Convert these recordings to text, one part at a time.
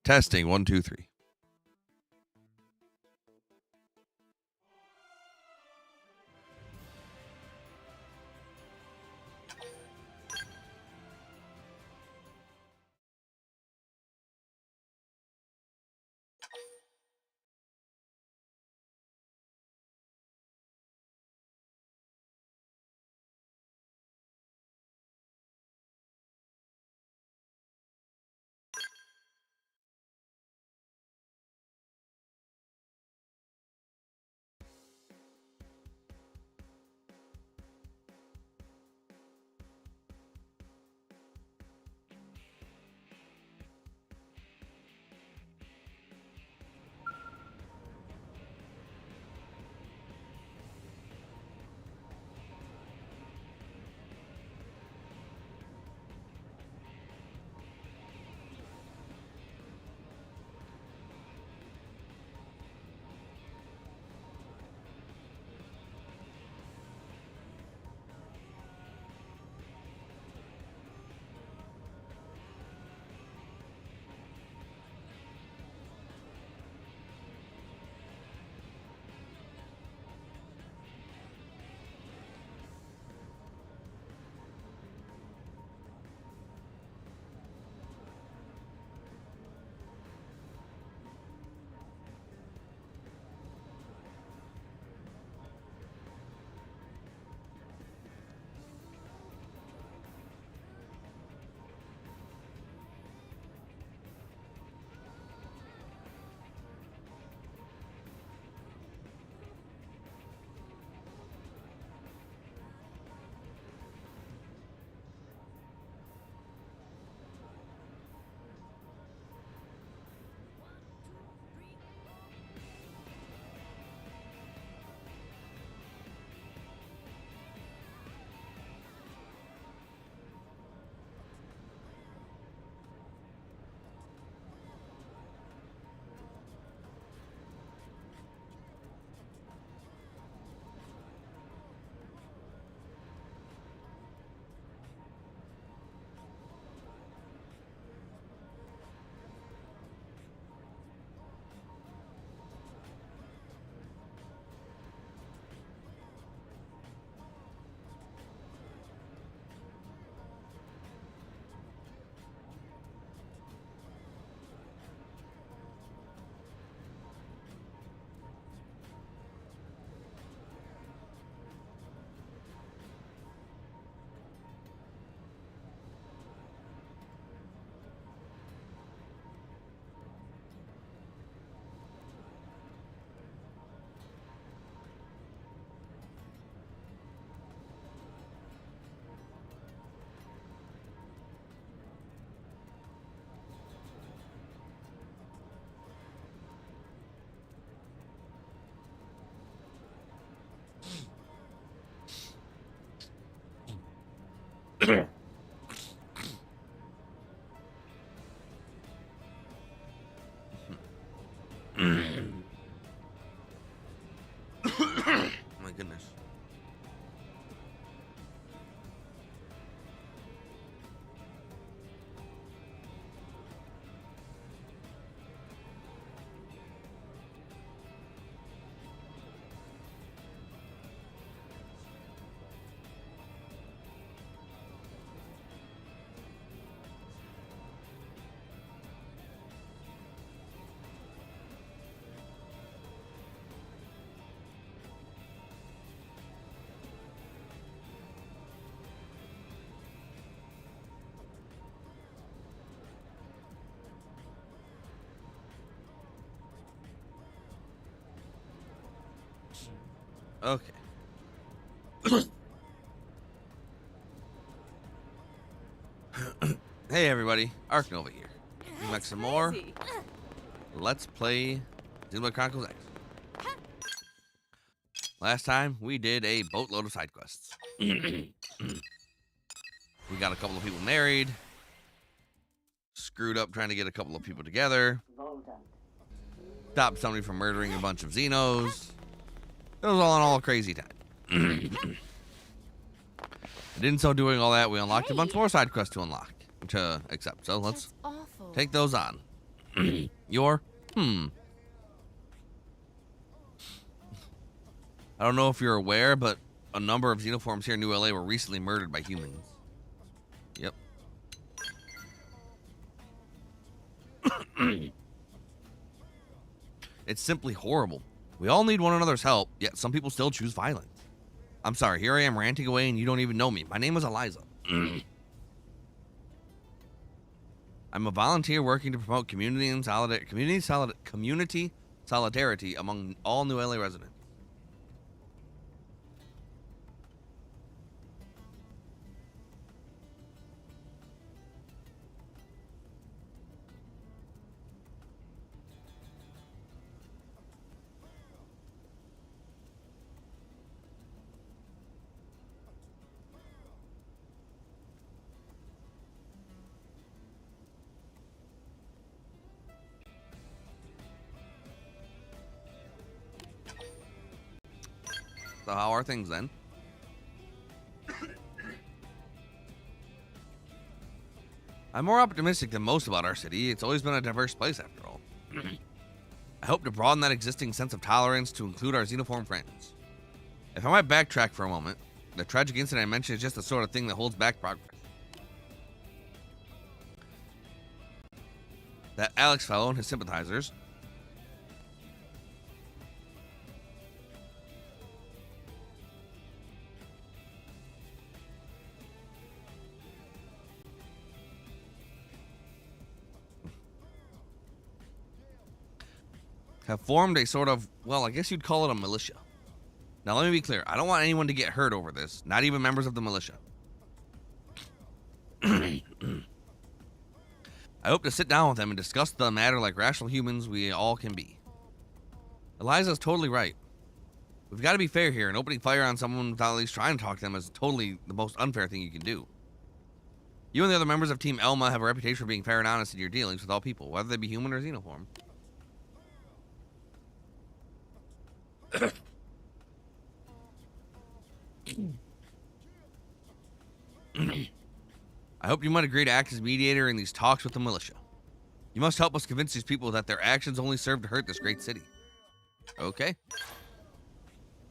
Testing 1, 2, 3. My goodness. Okay. Hey everybody, Nova here. You like some more? Let's play Xenoblade Chronicles X. Last time we did a boatload of side quests. We got a couple of people married. Screwed up trying to get a couple of people together. Stopped somebody from murdering a bunch of Xenos. It was all in all a crazy time. In so doing all that, we unlocked a bunch more side quests to accept. So let's take those on. I don't know if you're aware, but a number of xenoforms here in New LA were recently murdered by humans. Yep. It's simply horrible. We all need one another's help, yet some people still choose violence. I'm sorry, here I am ranting away and you don't even know me. My name is Eliza. I'm a volunteer working to promote community solidarity among all New LA residents. So how are things then? I'm more optimistic than most about our city. It's always been a diverse place after all. I hope to broaden that existing sense of tolerance to include our xenoform friends. If I might backtrack for a moment, the tragic incident I mentioned is just the sort of thing that holds back progress. That Alex fellow and his sympathizers have formed a sort of, well, I guess you'd call it a militia. Now, let me be clear. I don't want anyone to get hurt over this, not even members of the militia. I hope to sit down with them and discuss the matter like rational humans we all can be. Eliza's totally right. We've got to be fair here, and opening fire on someone without at least trying to talk to them is totally the most unfair thing you can do. You and the other members of Team Elma have a reputation for being fair and honest in your dealings with all people, whether they be human or xenoform. I hope you might agree to act as mediator in these talks with the militia. You must help us convince these people that their actions only serve to hurt this great city. Okay.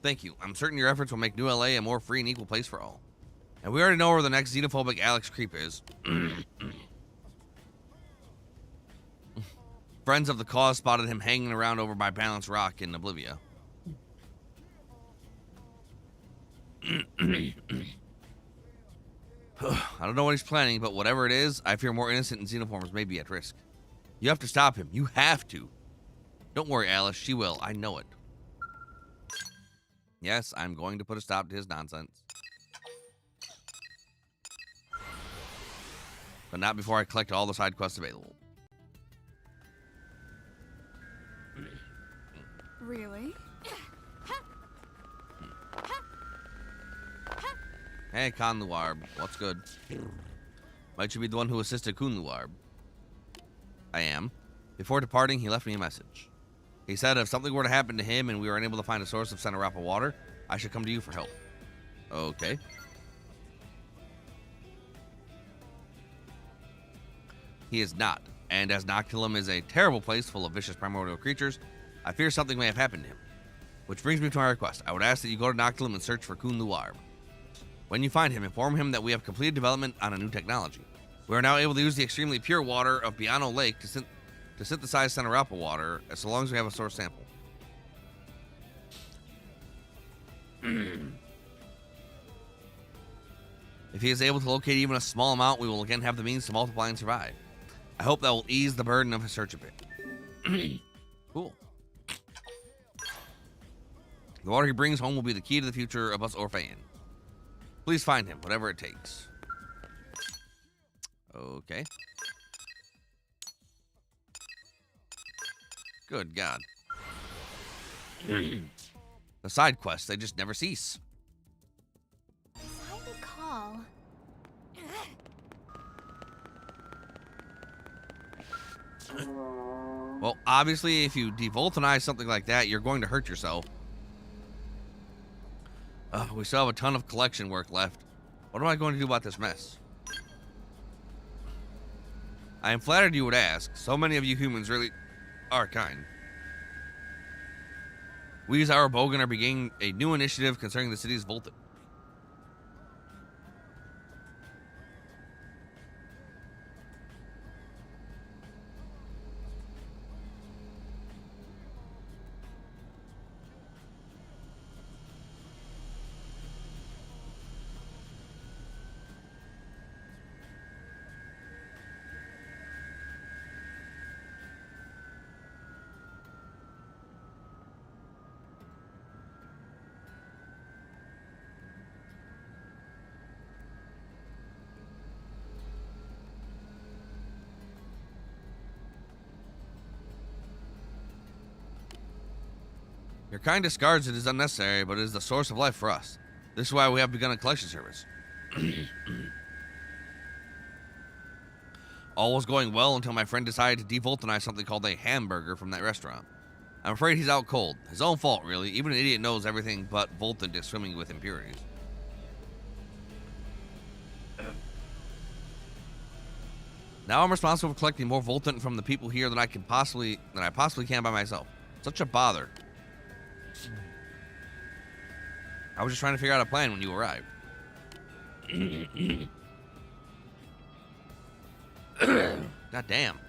Thank you. I'm certain your efforts will make New LA a more free and equal place for all. And we already know where the next xenophobic Alex creep is. Friends of the cause spotted him hanging around over by Balance Rock in Oblivia. I don't know what he's planning, but whatever it is, I fear more innocent and xenoforms may be at risk. You have to stop him. You have to. Don't worry, Alice. She will. I know it. Yes, I'm going to put a stop to his nonsense. But not before I collect all the side quests available. Really? Hey, Khan Luarb. What's good? Might you be the one who assisted Kun Luarb? I am. Before departing, he left me a message. He said if something were to happen to him and we were unable to find a source of Xenoblade water, I should come to you for help. Okay. He is not, and as Noctilum is a terrible place full of vicious primordial creatures, I fear something may have happened to him. Which brings me to my request. I would ask that you go to Noctilum and search for Kun Luarb. When you find him, inform him that we have completed development on a new technology. We are now able to use the extremely pure water of Biano Lake to synthesize Xenoblade water, so long as we have a source sample. If he is able to locate even a small amount, we will again have the means to multiply and survive. I hope that will ease the burden of his search a bit. Cool. The water he brings home will be the key to the future of us Orphean. Please find him, whatever it takes. Okay. Good God. The side quests, they just never cease. As I recall... Well, obviously, if you devoltinize something like that, you're going to hurt yourself. We still have a ton of collection work left. What am I going to do about this mess? I am flattered you would ask. So many of you humans really are kind. We as our Bogan are beginning a new initiative concerning the city's Volton. Your kind discards it as unnecessary, but it is the source of life for us. This is why we have begun a collection service. All was going well until my friend decided to devoltinize something called a hamburger from that restaurant. I'm afraid he's out cold. His own fault, really. Even an idiot knows everything but Volton is swimming with impurities. Now I'm responsible for collecting more Volton from the people here than I possibly can by myself. Such a bother. I was just trying to figure out a plan when you arrived. God damn.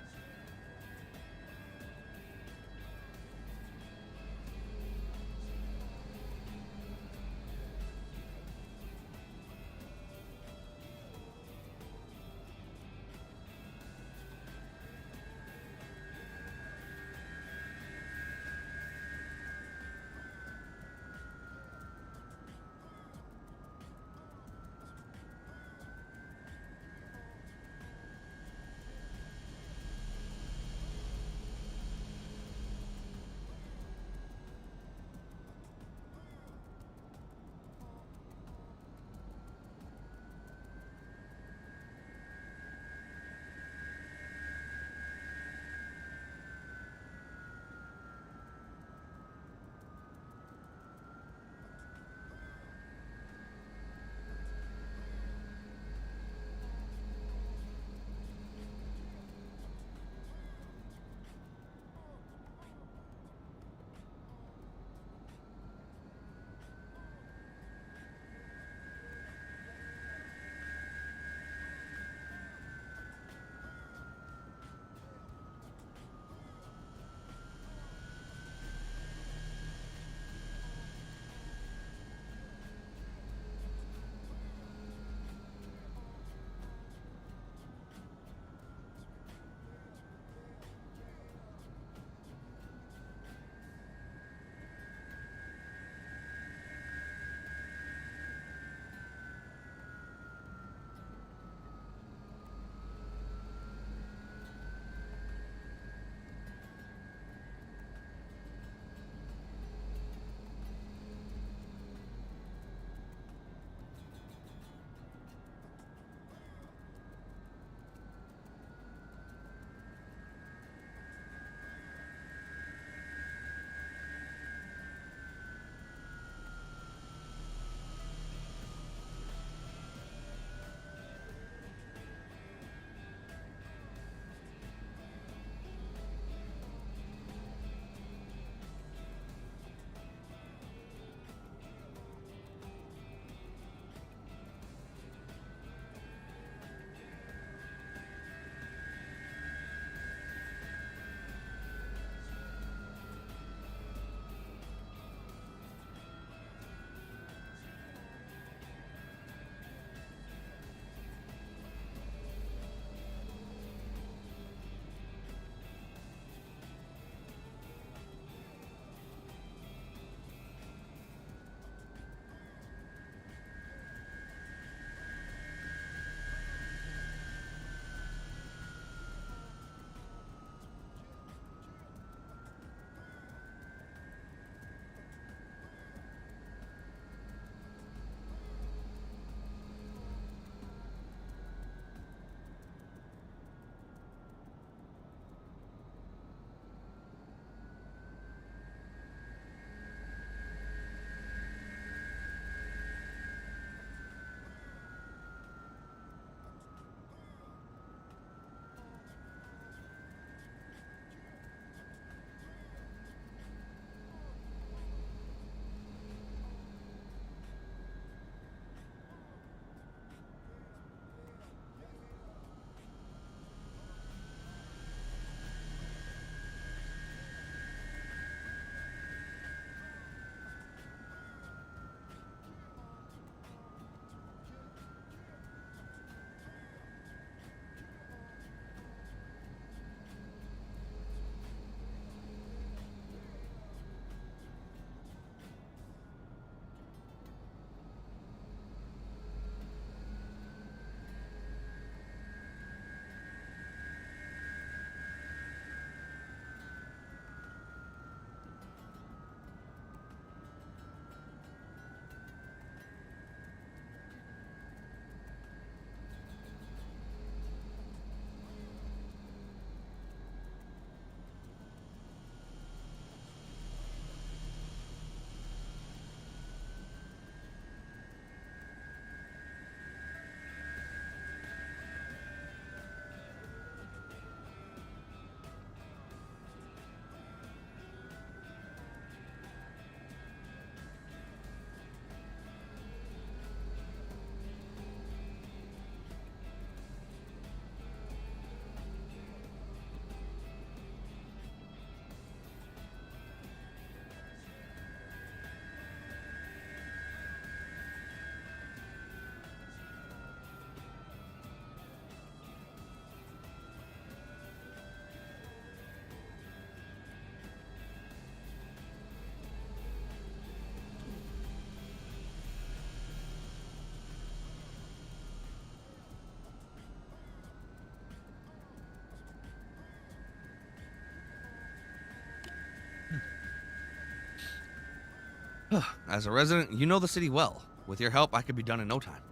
As a resident, you know the city well. With your help, I could be done in no time.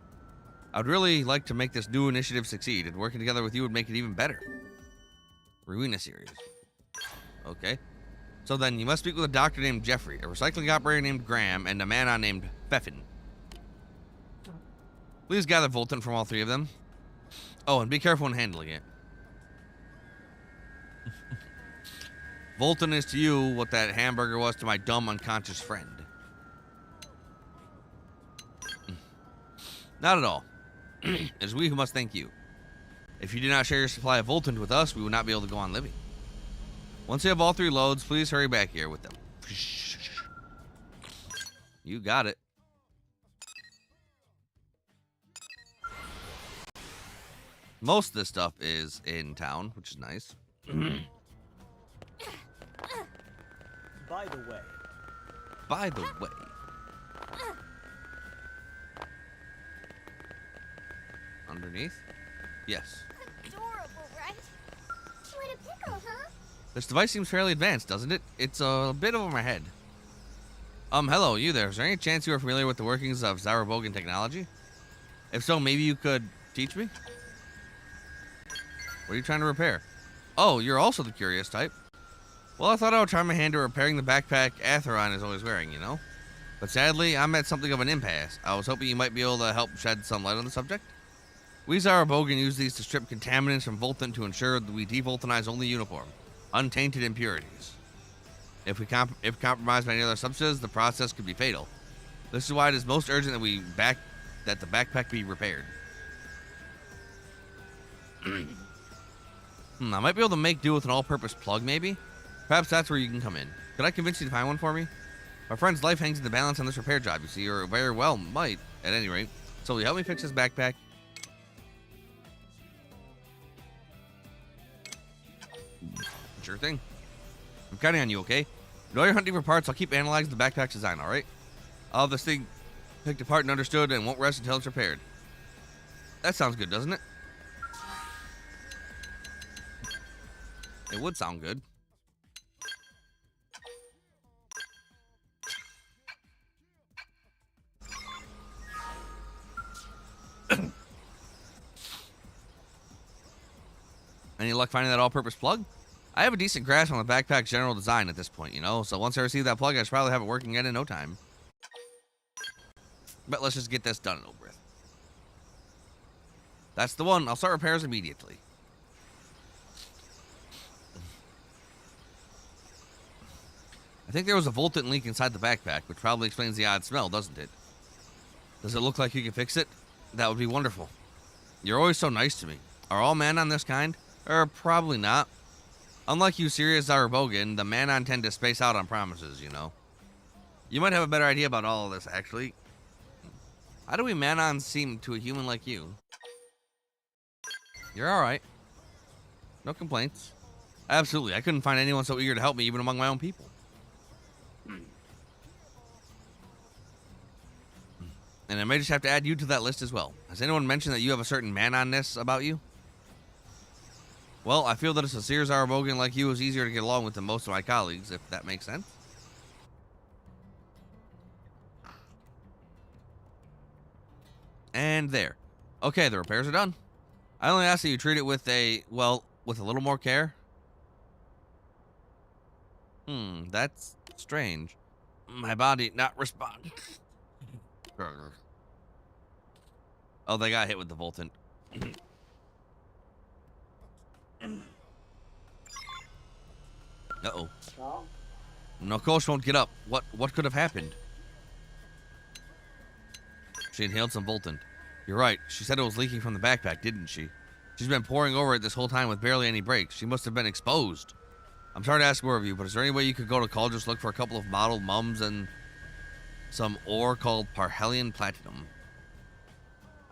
I'd really like to make this new initiative succeed, and working together with you would make it even better. Ruina series. Okay. So then, you must speak with a doctor named Jeffrey, a recycling operator named Graham, and a man named Pfeffin. Please gather Volton from all three of them. Oh, and be careful when handling it. Volton is to you what that hamburger was to my dumb, unconscious friend. Not at all. It is we who must thank you. If you do not share your supply of Volton with us, we would not be able to go on living. Once you have all three loads, please hurry back here with them. You got it. Most of this stuff is in town, which is nice. By the way. By the way. Underneath? Yes. Adorable, right? What a pickle, huh? This device seems fairly advanced, doesn't it? It's a bit over my head. Hello, you there. Is there any chance you are familiar with the workings of Zarabogan technology? If so, maybe you could teach me? What are you trying to repair? Oh, you're also the curious type. Well, I thought I would try my hand at repairing the backpack Atheron is always wearing, you know? But sadly, I'm at something of an impasse. I was hoping you might be able to help shed some light on the subject. We Zarabogan use these to strip contaminants from Volton to ensure that we devoltonize only uniform, untainted impurities. If compromised by any other substances, the process could be fatal. This is why it is most urgent that the backpack be repaired. I might be able to make do with an all-purpose plug, maybe? Perhaps that's where you can come in. Could I convince you to find one for me? My friend's life hangs in the balance on this repair job, you see, or very well might, at any rate. So will you help me fix this backpack? Sure thing. I'm counting on you, okay? While you're hunting for parts, I'll keep analyzing the backpack's design, alright? I'll have this thing picked apart and understood and won't rest until it's repaired. That sounds good, doesn't it? It would sound good. Any luck finding that all-purpose plug? I have a decent grasp on the backpack's general design at this point, you know, so once I receive that plug, I should probably have it working again in no time. But let's just get this done and over with. That's the one. I'll start repairs immediately. I think there was a Volton leak inside the backpack, which probably explains the odd smell, doesn't it? Does it look like you can fix it? That would be wonderful. You're always so nice to me. Are all Manon this kind? Probably not. Unlike you serious Zarabogan, the Manon tend to space out on promises, you know. You might have a better idea about all of this, actually. How do we Manon seem to a human like you? You're alright. No complaints. Absolutely, I couldn't find anyone so eager to help me even among my own people. And I may just have to add you to that list as well. Has anyone mentioned that you have a certain Manonness about you? Well, I feel that a sincere Zarabogan like you is easier to get along with than most of my colleagues, if that makes sense. And there. Okay, the repairs are done. I only ask that you treat it with a little more care. That's strange. My body not respond. Oh, they got hit with the Volton. Uh-oh. No, Kosh won't get up. What could have happened? She inhaled some Volton. You're right. She said it was leaking from the backpack, didn't she? She's been pouring over it this whole time with barely any breaks. She must have been exposed. I'm sorry to ask more of you, but is there any way you could go to Cauldrus, look for a couple of model mums and some ore called Parhelion Platinum?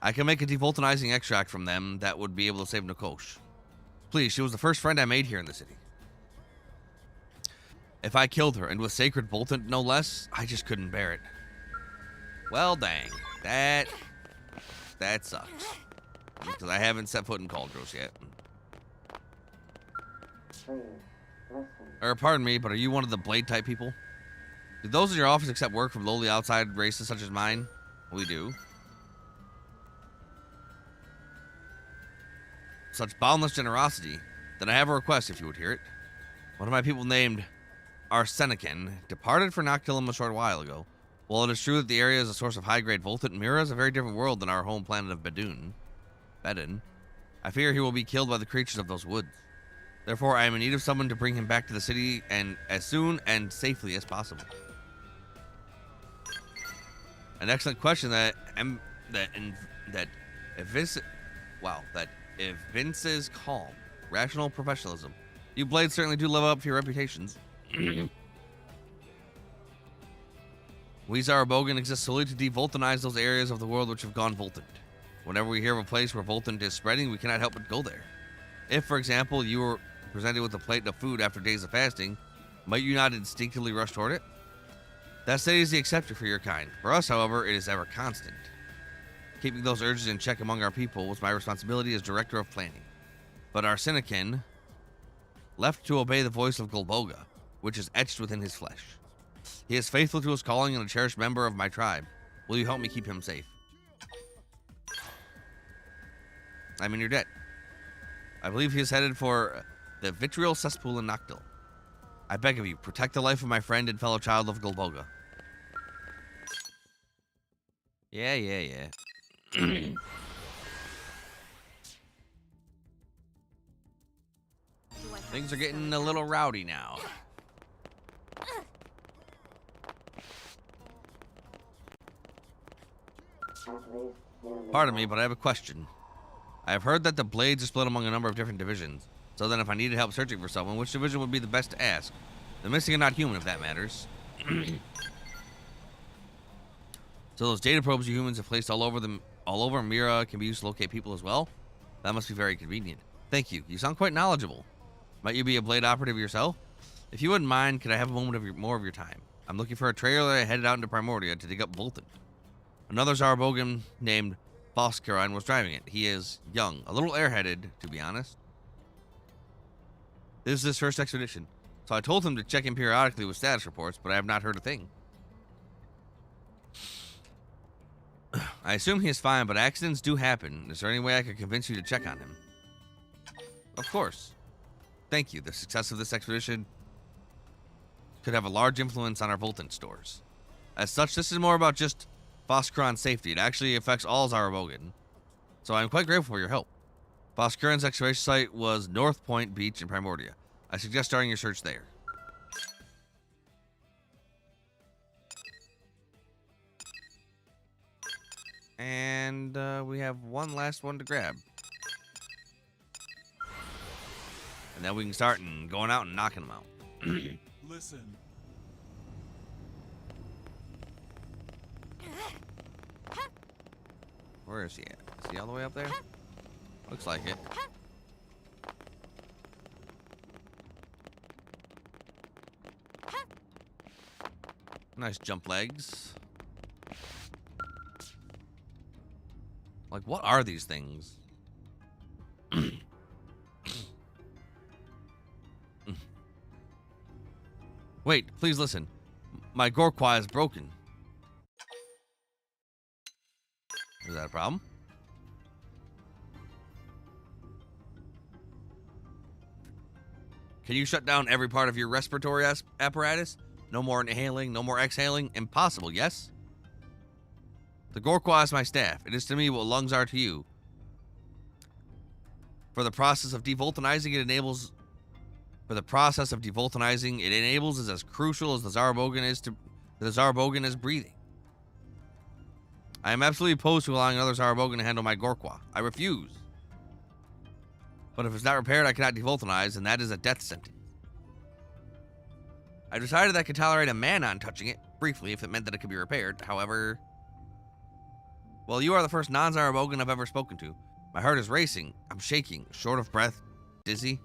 I can make a devoltonizing extract from them that would be able to save Nakosh. Please, she was the first friend I made here in the city. If I killed her, and with sacred Volton no less, I just couldn't bear it. Well, dang. That sucks. Because I haven't set foot in Cauldrus yet. Pardon me, but are you one of the blade type people? Do those in your office accept work from lowly outside races such as mine? We do. Such boundless generosity that I have a request if you would hear it. One of my people named Arsenican departed for Noctilum a short while ago. While it is true that the area is a source of high-grade voltant, Mira is a very different world than our home planet of Bedun. I fear he will be killed by the creatures of those woods. Therefore, I am in need of someone to bring him back to the city and as soon and safely as possible. An excellent question that evinces calm, rational professionalism. You blades certainly do live up to your reputations. We Zarabogan exist solely to devoltanize those areas of the world which have gone voltant. Whenever we hear of a place where voltant is spreading, we cannot help but go there. If, for example, you were presented with a plate of food after days of fasting, might you not instinctively rush toward it? That state is the exception for your kind. For us, however, it is ever constant. Keeping those urges in check among our people was my responsibility as director of planning. But Arsenican left to obey the voice of Golboga, which is etched within his flesh. He is faithful to his calling and a cherished member of my tribe. Will you help me keep him safe? I'm in your debt. I believe he is headed for the vitriol cesspool in Noctil. I beg of you, protect the life of my friend and fellow child of Golboga. Yeah. Things are getting a little rowdy now. Pardon me, but I have a question. I have heard that the blades are split among a number of different divisions. So then if I needed help searching for someone, which division would be the best to ask? The missing and not human, if that matters. So those data probes you humans have placed all over Mira can be used to locate people as well? That must be very convenient. Thank you. You sound quite knowledgeable. Might you be a blade operative yourself? If you wouldn't mind, could I have a moment of more of your time? I'm looking for a trailer headed out into Primordia to dig up Voltant. Another Zarabogan named Foskaran was driving it. He is young, a little airheaded, to be honest. This is his first expedition, so I told him to check in periodically with status reports, but I have not heard a thing. I assume he is fine, but accidents do happen. Is there any way I could convince you to check on him? Of course. Thank you. The success of this expedition could have a large influence on our Voltant stores. As such, this is more about just Foskaran's safety. It actually affects all Zarabogan. So I'm quite grateful for your help. Foskaran's excavation site was North Point Beach in Primordia. I suggest starting your search there. And we have one last one to grab. And then we can start going out and knocking them out. Listen. Where is he at? Is he all the way up there? Looks like it. Nice jump legs. Like, what are these things? Wait, please listen. My Gorqua is broken. Is that a problem? Can you shut down every part of your respiratory apparatus? No more inhaling, no more exhaling? Impossible, yes? The Gorqua is my staff. It is to me what lungs are to you. For the process of devoltanizing, it enables is as crucial as the Zarabogan is breathing. I am absolutely opposed to allowing another Zarabogan to handle my Gorqua. I refuse. But if it's not repaired, I cannot devoltanize, and that is a death sentence. I decided I could tolerate a man-on touching it, briefly, if it meant that it could be repaired. However, well, you are the first non-Zarabogan I've ever spoken to. My heart is racing. I'm shaking, short of breath, dizzy.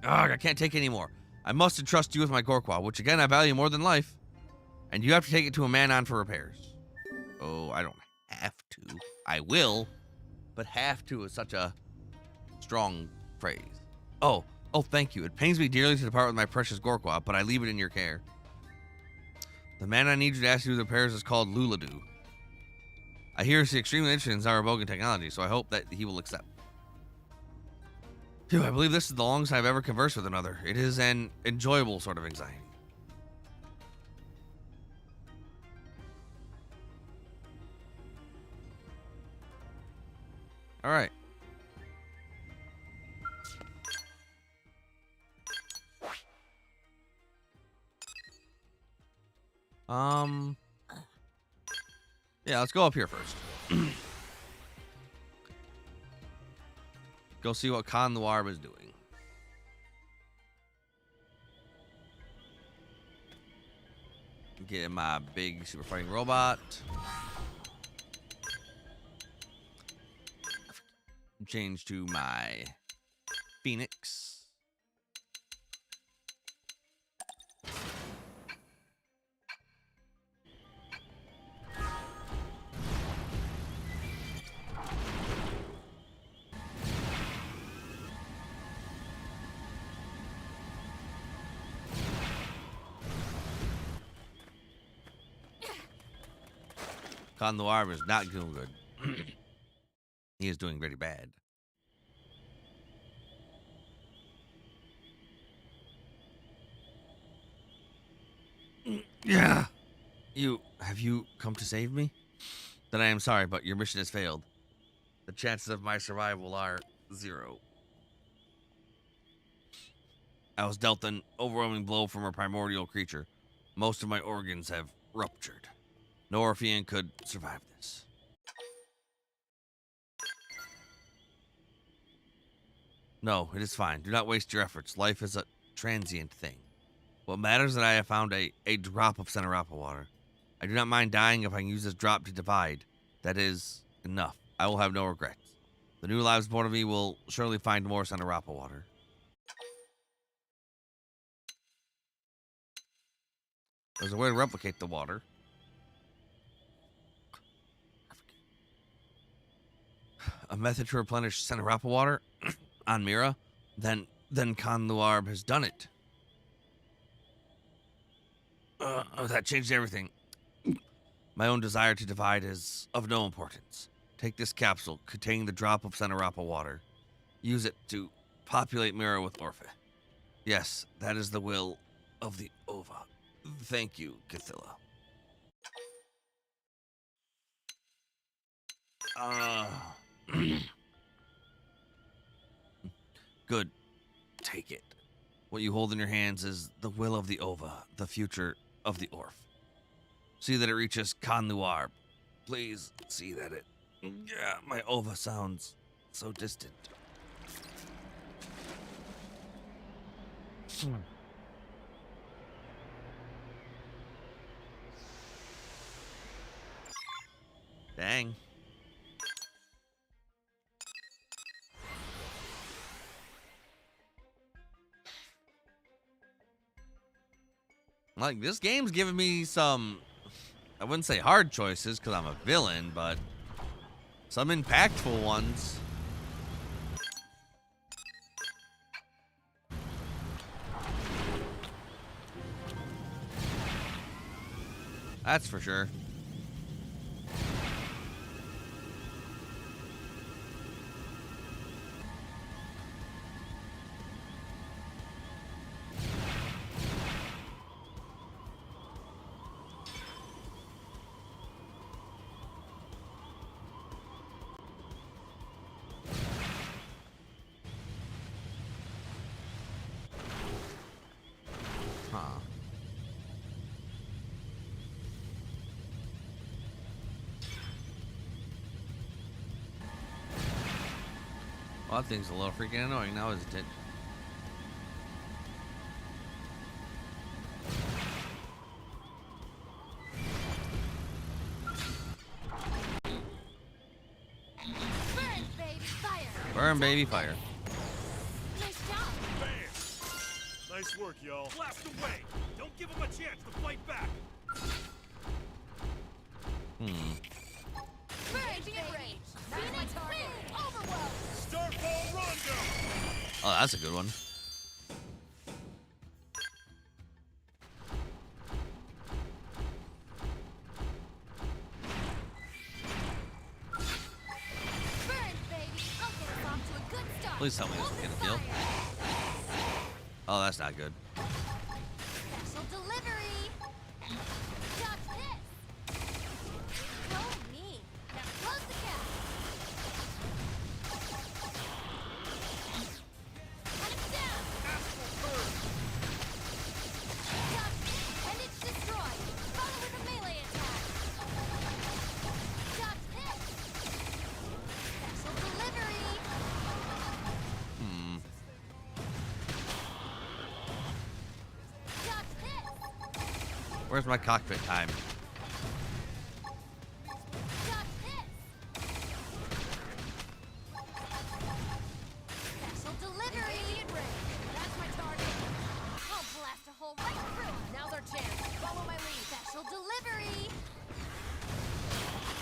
Ugh, I can't take any more. I must entrust you with my Gorqua, which again I value more than life. And you have to take it to a man-on for repairs. Oh, I don't have to. I will. But have to is such a strong phrase. Oh, Oh, thank you. It pains me dearly to depart with my precious Gorqua, but I leave it in your care. The man I need you to ask you to the repairs is called Luladu. I hear he's extremely interested in Zarabogan technology, so I hope that he will accept. Phew, I believe this is the longest I've ever conversed with another. It is an enjoyable sort of anxiety. All right. Yeah, let's go up here first. Go see what Khan Luarb is doing. Get my big super fighting robot. Change to my Phoenix. Khan Luarb is not doing good. He is doing very bad. Yeah. Have you come to save me? Then I am sorry, but your mission has failed. The chances of my survival are 0. I was dealt an overwhelming blow from a primordial creature. Most of my organs have ruptured. No Orphean could survive this. No, it is fine. Do not waste your efforts. Life is a transient thing. What matters is that I have found a drop of Xenoblade water. I do not mind dying if I can use this drop to divide. That is enough. I will have no regrets. The new lives born of me will surely find more Xenoblade water. There's a way to replicate the water. A method to replenish Xenoblade water on Mira? Then Khan Luarb has done it. That changed everything. My own desire to divide is of no importance. Take this capsule containing the drop of Xenoblade water. Use it to populate Mira with Orphe. Yes, that is the will of the Ova. Thank you, Cthulhu. Good. Take it. What you hold in your hands is the will of the Ova, the future of the Orph. See that it reaches Khan Luarb. Please see that it... Yeah, my Ova sounds so distant. Dang. Like, this game's giving me some, I wouldn't say hard choices because I'm a villain, but some impactful ones. That's for sure. Well, that thing's a little freaking annoying now, isn't it? Burn, baby, fire. Burn, baby, fire. Nice job. Bam! Nice work, y'all. Blast away! Don't give them a chance to fight back! Burn, baby. Phoenix, overwhelm. Start ball rondo! Oh, that's a good one. Please tell me this will get a kill. Oh, that's not good. Special delivery. Got this. Go me. Now close the gap. Cut him down. Got this. And it's destroyed. Follow with a melee attack. Got this. Special delivery. Got this. Where's my cockpit time? Got this. Special delivery. That's my target. I'll blast a hole right through. Now's our chance. Follow my lead. Special delivery.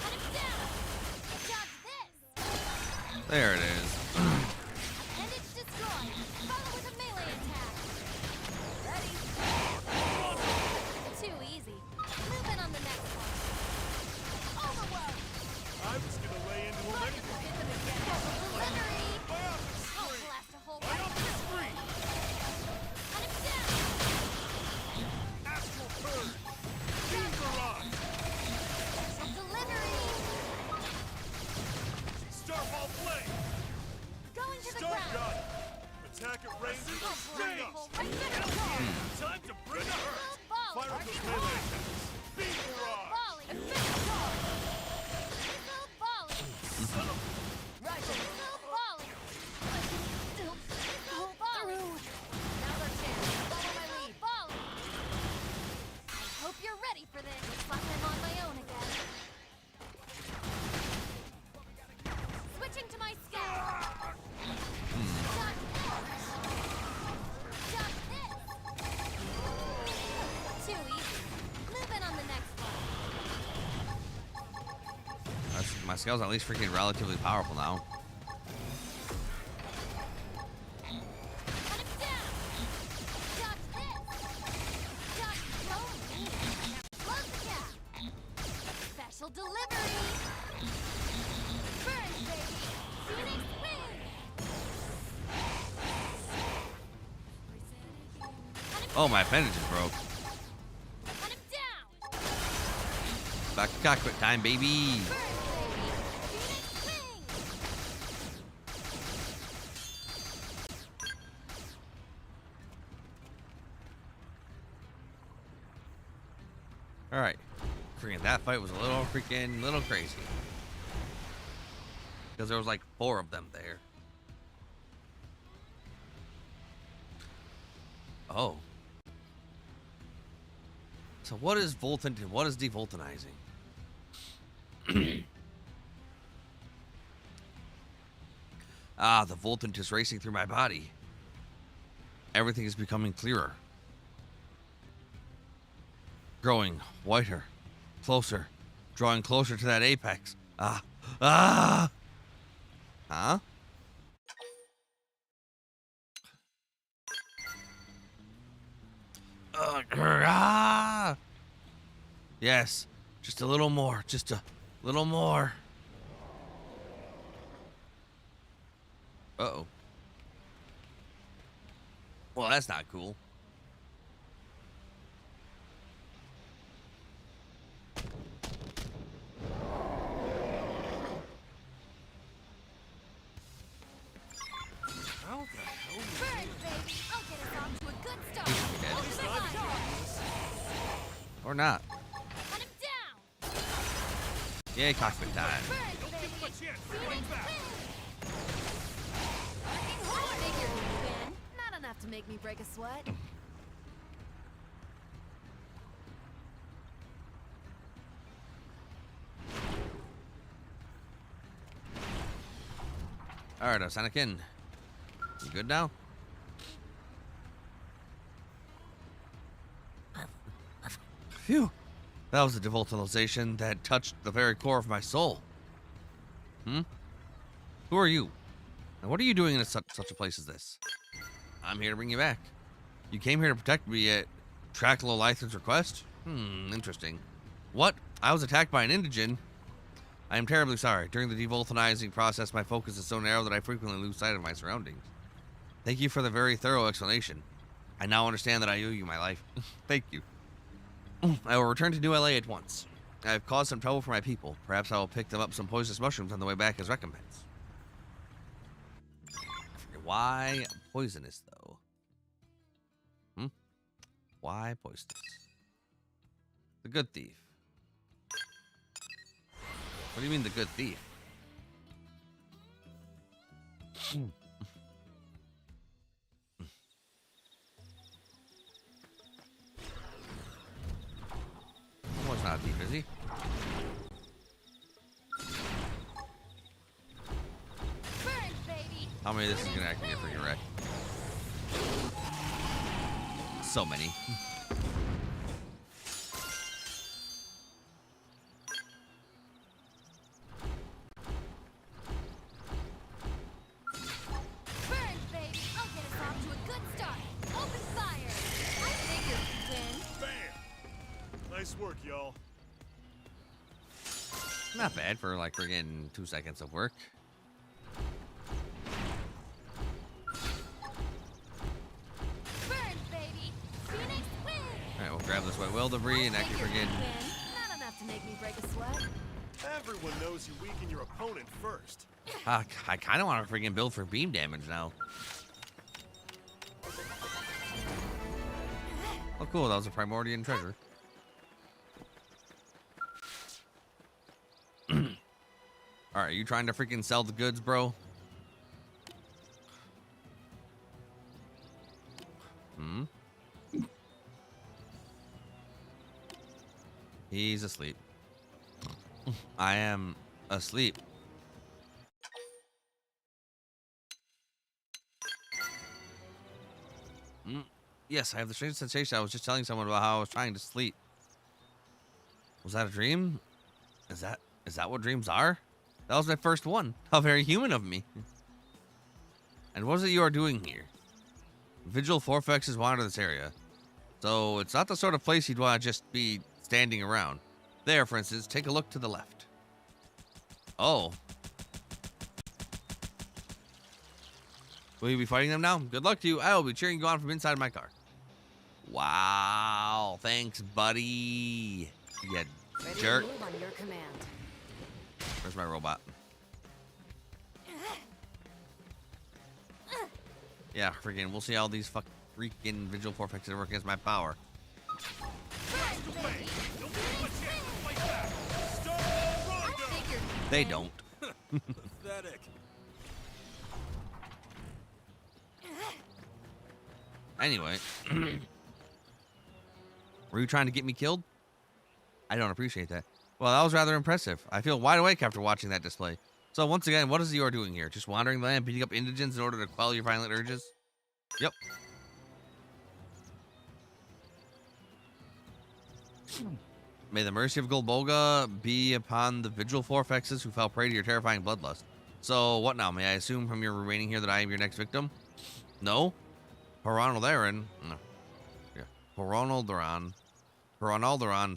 Cut him down. Got this. There it is. And it's destroyed. Follow with a melee attack. Ready? Too easy. Move in on the next one. Overwhelm. I was gonna lay into him anyway. Special delivery. Biotic I'll spree! blast a hole right Biotic through. spree! Cut him down. Astral purge! Beam barrage! Special delivery. Starball flame! Going to the Star ground. gun! Attack at range and I'll string blast a up! hole right through the car. Time to bring a hurt! Full volley. Fire up those melee attacks! Beam barrage! Volley. And finish car. Full volley. Son of Roger. Full volley. Full volley. Now's our chance. Follow my lead. Volley. I hope you're ready for this. Looks like I'm on my own again. Switching to my scout. Got this. Got this. Too easy. Move in on the next one. My scale's at least freaking relatively powerful now. Cut him down. Got this. Got so mean. Now close the gap. Special delivery. Burn, baby. Phoenix win. Cut him Oh, my appendage is broke. Cut him down. Back to cockpit time, baby. Burn, baby. Phoenix wing. All right. Freaking that fight was a little crazy. Because there was like 4 of them there. Oh. So what is Voltant and what is devoltanizing? Ah, the Voltant is racing through my body. Everything is becoming clearer. Growing whiter, closer, drawing closer to that apex. Huh? Yes, just a little more, just a little more. Uh-oh. Well, that's not cool. How the hell? Burn, baby. I'll get us off to a good start. dead. Open the fire. Or not. Cut him down. Yay, cockpit time. Burn, Don't baby. give him a chance to Phoenix fight back! win. Working hard. I figured you'd win. Not enough to make me break a sweat. Alright, Anakin. You good now? Phew. That was a devolatilization that touched the very core of my soul. Who are you? And what are you doing in such a place as this? I'm here to bring you back. You came here to protect me at Traclo Lythan's request? Interesting. What? I was attacked by an indigen. I am terribly sorry. During the devulcanizing process, my focus is so narrow that I frequently lose sight of my surroundings. Thank you for the very thorough explanation. I now understand that I owe you my life. Thank you. I will return to New LA at once. I have caused some trouble for my people. Perhaps I will pick them up some poisonous mushrooms on the way back as recompense. Why poisonous, though? Why poisonous? The good thief. What do you mean the good thief? Homewor's not a thief, is he? Burn, baby. How many of this is gonna actually get freaking wrecked? So many. Burn, baby. I'll get us off to a good start. Open fire. I figured you'd win. Bam! Nice work, y'all. Not bad for like friggin' 2 seconds of work. Burn, baby. Phoenix win. Alright, we'll grab this wet well debris and actually Figured you'd friggin' win. Not enough to make me break a sweat. Everyone knows you weaken your opponent first. I kind of want to friggin' build for beam damage now. Oh, cool. That was a Primordian treasure. Alright, you trying to freaking sell the goods, bro? He's asleep. I am asleep. Yes, I have the strange sensation. I was just telling someone about how I was trying to sleep. Was that a dream? Is that what dreams are? That was my first one. How very human of me. And what is it you are doing here? Vigil Forfex has wandered this area. So it's not the sort of place you'd want to just be standing around. There, for instance, take a look to the left. Oh. Will you be fighting them now? Good luck to you. I will be cheering you on from inside my car. Wow. Thanks, buddy. You Ready jerk. to move on your command. Where's my robot? Yeah, freaking. We'll see how these freaking Vigil Forfexes work against my power. Blast away! Don't give him a chance to fight back! Start the I rondo! figured you'd They win. don't. Pathetic. Anyway. Were you trying to get me killed? I don't appreciate that. Well, that was rather impressive. I feel wide awake after watching that display. So once again, what is it you are doing here? Just wandering the land, beating up indigents in order to quell your violent urges? Yep. May the mercy of Golboga be upon the Vigil Forfexes who fell prey to your terrifying bloodlust. So, what now? May I assume from your remaining here that I am your next victim? No? Horonaldaran. No. Yeah. Horonaldaran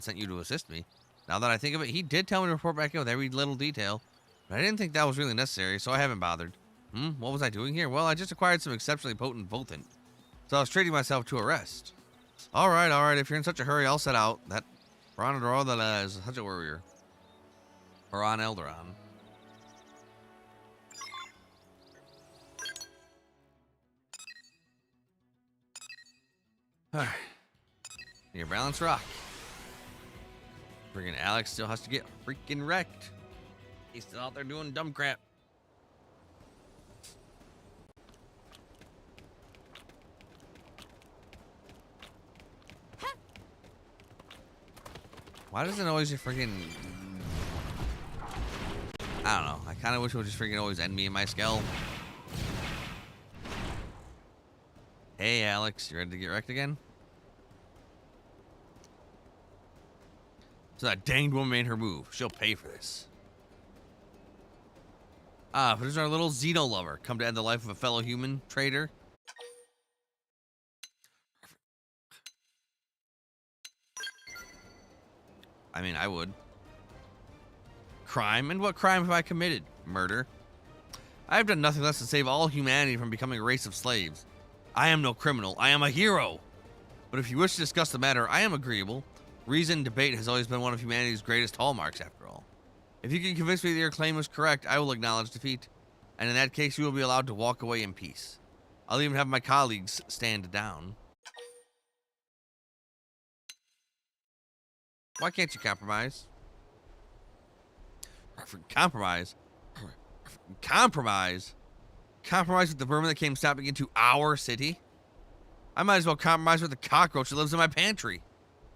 sent you to assist me. Now that I think of it, he did tell me to report back in with every little detail. But I didn't think that was really necessary, so I haven't bothered. What was I doing here? Well, I just acquired some exceptionally potent Voltant. So I was treating myself to a rest. Alright. If you're in such a hurry, I'll set out. That Horonaldaran is such a warrior. Horonaldaran. Alright. Your balance rock. Freaking Alex still has to get freaking wrecked. He's still out there doing dumb crap. Why does it always just freaking... I don't know. I kind of wish it would just freaking always end me in my skull. Hey, Alex. You ready to get wrecked again? So that danged woman made her move. She'll pay for this. Ah, but there's our little Xeno lover. Come to end the life of a fellow human trader. I mean, I would. Crime? And what crime have I committed? Murder. I have done nothing less than save all humanity from becoming a race of slaves. I am no criminal. I am a hero. But if you wish to discuss the matter, I am agreeable. Reason and debate has always been one of humanity's greatest hallmarks, after all. If you can convince me that your claim is correct, I will acknowledge defeat. And in that case, you will be allowed to walk away in peace. I'll even have my colleagues stand down. Why can't you compromise? Compromise? Compromise? Compromise with the vermin that came stomping into our city? I might as well compromise with the cockroach that lives in my pantry.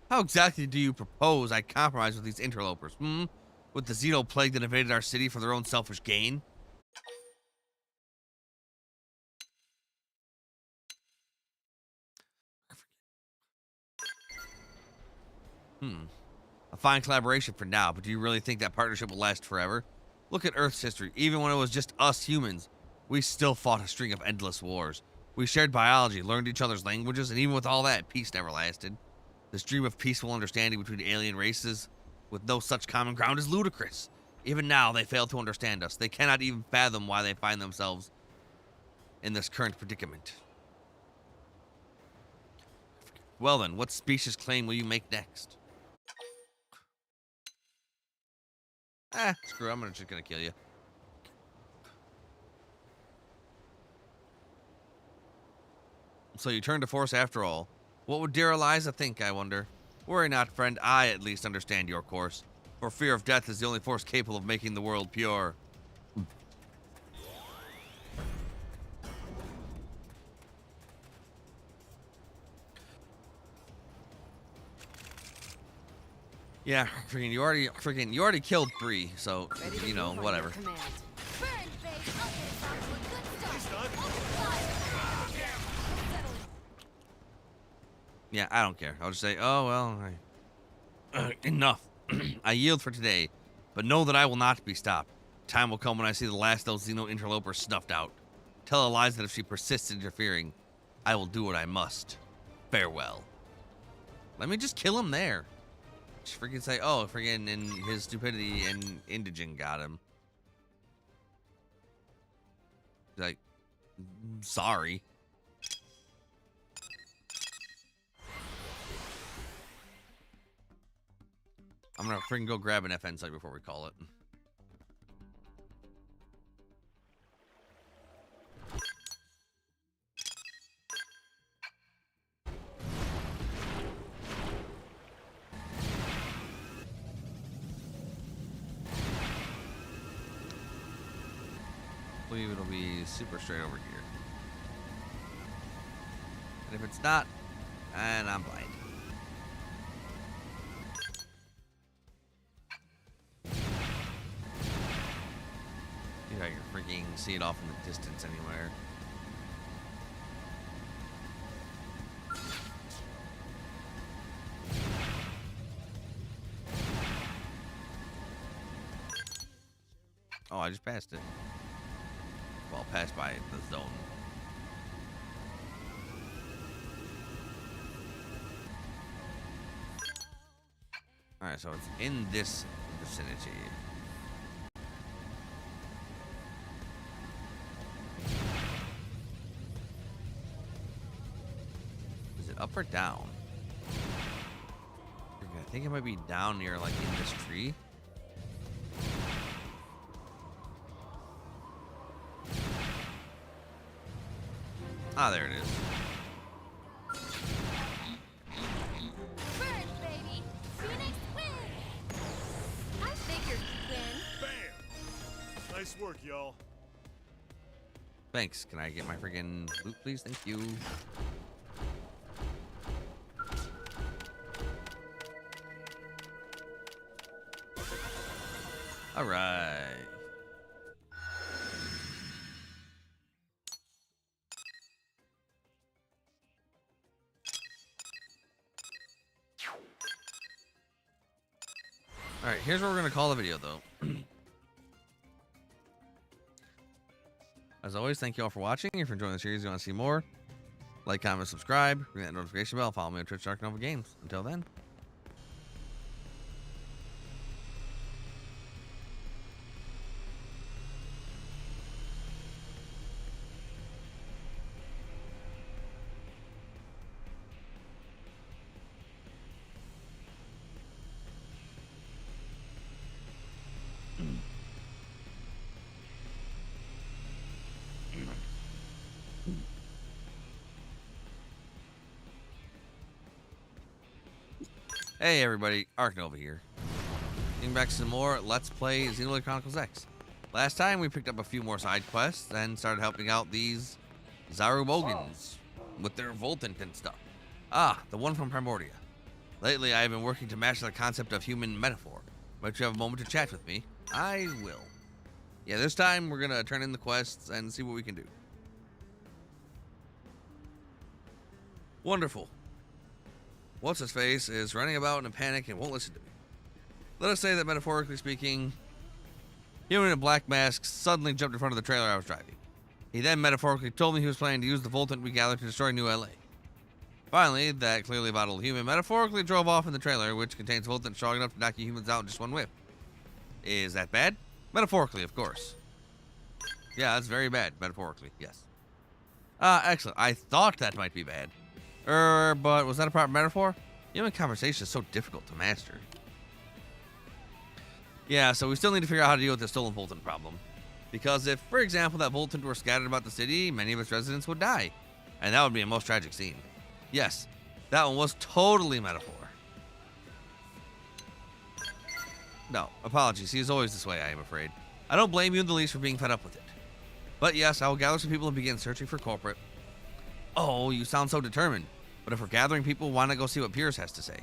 How exactly do you propose I compromise with these interlopers, With the Xeno plague that invaded our city for their own selfish gain? A fine collaboration for now, but do you really think that partnership will last forever? Look at Earth's history. Even when it was just us humans, we still fought a string of endless wars. We shared biology, learned each other's languages, and even with all that, peace never lasted. This dream of peaceful understanding between alien races with no such common ground is ludicrous. Even now, they fail to understand us. They cannot even fathom why they find themselves in this current predicament. Well then, what specious claim will you make next? Screw it, I'm just gonna kill you. So you turned to force after all. What would dear Eliza think, I wonder? Worry not, friend, I at least understand your course. For fear of death is the only force capable of making the world pure. Yeah, you already killed 3, so you know, whatever. Yeah, I don't care. I'll just say, oh well, enough. I yield for today, but know that I will not be stopped. Time will come when I see the last of those Xeno interlopers snuffed out. Tell Eliza that if she persists in interfering, I will do what I must. Farewell. Let me just kill him there. Just freaking say, oh, freaking, and his stupidity and indigent got him. Like, sorry. I'm gonna freaking go grab an FN site before we call it. I believe it'll be super straight over here. And if it's not, and I'm blind. You know, you're freaking see it off in the distance anywhere. Oh, I just passed it. Well, passed by the zone. Alright, so it's in this vicinity. Is it up or down? I think it might be down near, like, in this tree. Ah, there it is. Burn, baby! Phoenix win! I figured you'd win. Bam! Nice work, y'all. Thanks. Can I get my friggin' loot, please? Thank you. All right. All right, here's what we're going to call the video, though. As always, thank you all for watching. If you're enjoying the series, you want to see more, like, comment, subscribe, ring that notification bell, follow me on Twitch, Dark Nova Games. Until then. Hey everybody, Arknova here. Getting back to some more Let's Play Xenoblade Chronicles X. Last time we picked up a few more side quests and started helping out these Zarubogans with their Voltant and stuff. Ah, the one from Primordia. Lately I have been working to master the concept of human metaphor. Might you have a moment to chat with me? I will. Yeah, this time we're gonna turn in the quests and see what we can do. Wonderful. What's-his-face is running about in a panic and won't listen to me. Let us say that, metaphorically speaking, human in a black mask suddenly jumped in front of the trailer I was driving. He then metaphorically told me he was planning to use the Voltant we gathered to destroy New LA. Finally, that clearly bottled human metaphorically drove off in the trailer, which contains Voltant strong enough to knock you humans out in just one whip. Is that bad? Metaphorically, of course. Yeah, that's very bad, metaphorically, yes. Excellent. I thought that might be bad. But was that a proper metaphor? Human conversation is so difficult to master. Yeah, so we still need to figure out how to deal with the stolen Voltant problem. Because if, for example, that Voltant were scattered about the city, many of its residents would die. And that would be a most tragic scene. Yes, that one was totally metaphor. No, apologies. He is always this way, I am afraid. I don't blame you in the least for being fed up with it. But yes, I will gather some people and begin searching for culprit. Oh, you sound so determined. But if we're gathering people, why not go see what Pierce has to say?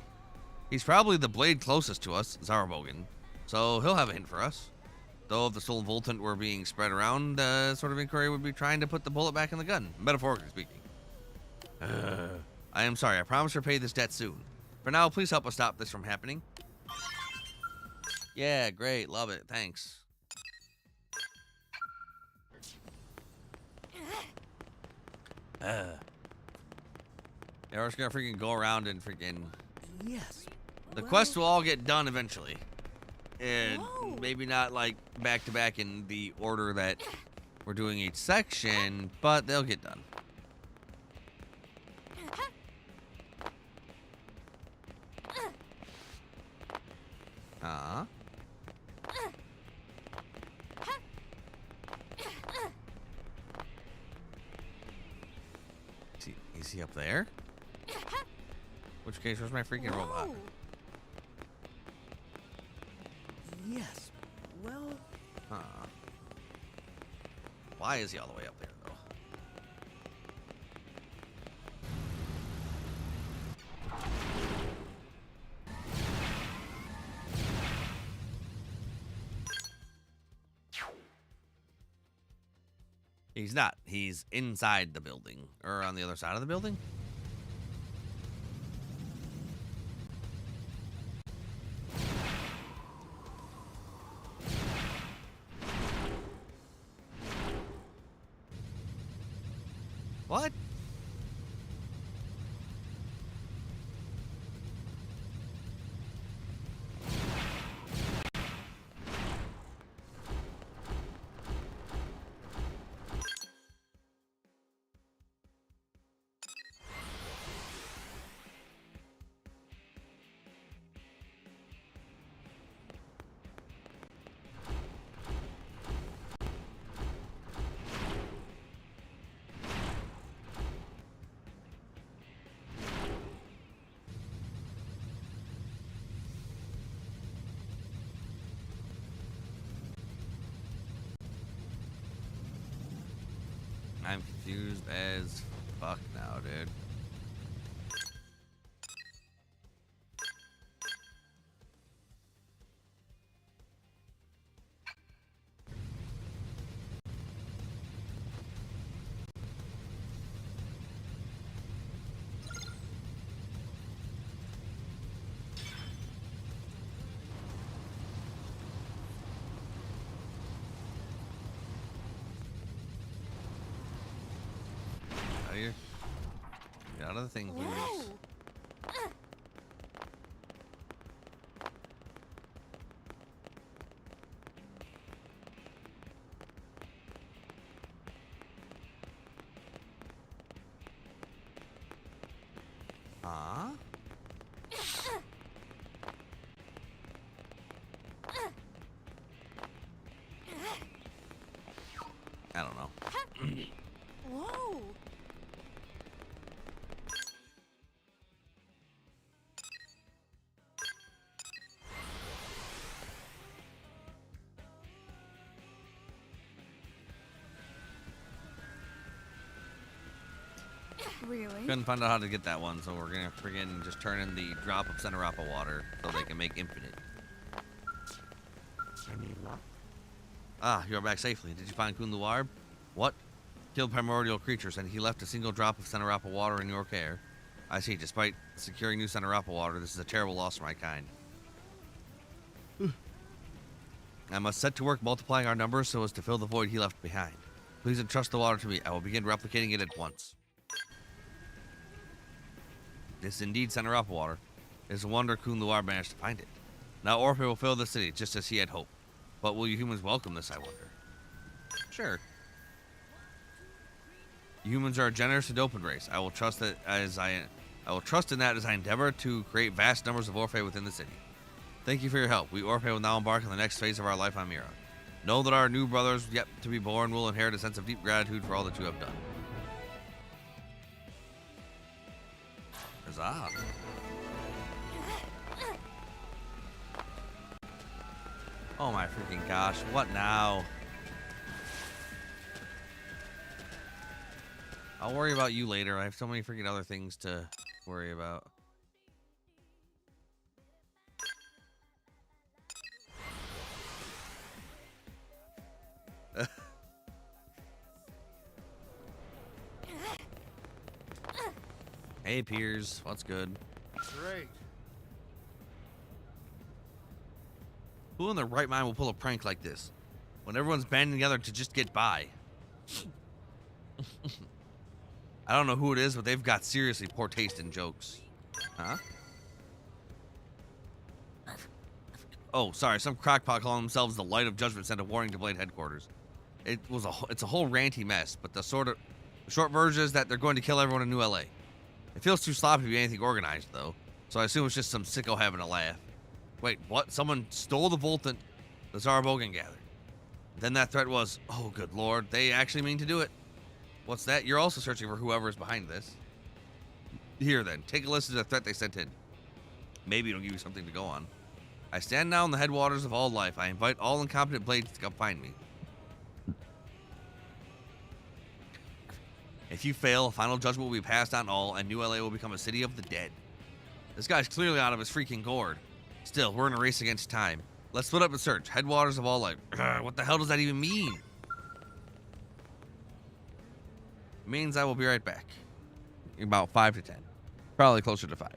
He's probably the blade closest to us, Zarabogan, so he'll have a hint for us. Though if the stolen Voltant were being spread around, sort of inquiry would be trying to put the bullet back in the gun, metaphorically speaking. I am sorry, I promise to repay this debt soon. For now, please help us stop this from happening. Yeah, great, love it, thanks. Yeah, we're just gonna freaking go around and freaking... Yes. The quests will all get done eventually. And maybe not like back to back in the order that we're doing each section, but they'll get done. Is he up there? Which case, where's my freaking robot? Yes. Well. Why is he all the way up there, though? He's not. He's inside the building. Or on the other side of the building? What? I'm confused as fuck now, dude. Out of here. Get out of the thing, please. Huh? I don't know. Whoa! Really? Couldn't find out how to get that one, so we're gonna friggin' just turn in the drop of Cinerappa water so they can make infinite. Ah, you're back safely. Did you find Kun Luarb? What? Killed primordial creatures, and he left a single drop of Cinerappa water in your care. I see. Despite securing new Cinerappa water, this is a terrible loss for my kind. I must set to work multiplying our numbers so as to fill the void he left behind. Please entrust the water to me. I will begin replicating it at once. This is indeed Cinerappa water. It is a wonder Kun Luarb managed to find it. Now Orphe will fill the city, just as he had hoped. But will you humans welcome this, I wonder? Sure. You humans are a generous and open race. I will trust in that as I endeavor to create vast numbers of Orphe within the city. Thank you for your help. We Orphe will now embark on the next phase of our life on Mira. Know that our new brothers yet to be born will inherit a sense of deep gratitude for all that you have done. Huzzah. Oh my freaking gosh, what now? I'll worry about you later. I have so many freaking other things to worry about. Hey, Piers. What's good? Great. Who in their right mind will pull a prank like this? When everyone's banding together to just get by. I don't know who it is, but they've got seriously poor taste in jokes. Huh? Oh, sorry. Some crackpot calling themselves the Light of Judgment sent a warning to Blade headquarters. It's a whole ranty mess, but the short version is that they're going to kill everyone in New LA. It feels too sloppy to be anything organized, though, so I assume it's just some sicko having a laugh. Wait, what? Someone stole the Voltant the Zarabogan gathered. Then that threat was, oh, good lord, they actually mean to do it. What's that? You're also searching for whoever is behind this. Here, then, take a listen to the threat they sent in. Maybe it'll give you something to go on. I stand now in the headwaters of all life. I invite all incompetent blades to come find me. If you fail, a final judgment will be passed on all, and New LA will become a city of the dead. This guy's clearly out of his freaking gourd. Still, we're in a race against time. Let's split up and search. Headwaters of all life. What the hell does that even mean? It means I will be right back. About 5 to 10. Probably closer to 5.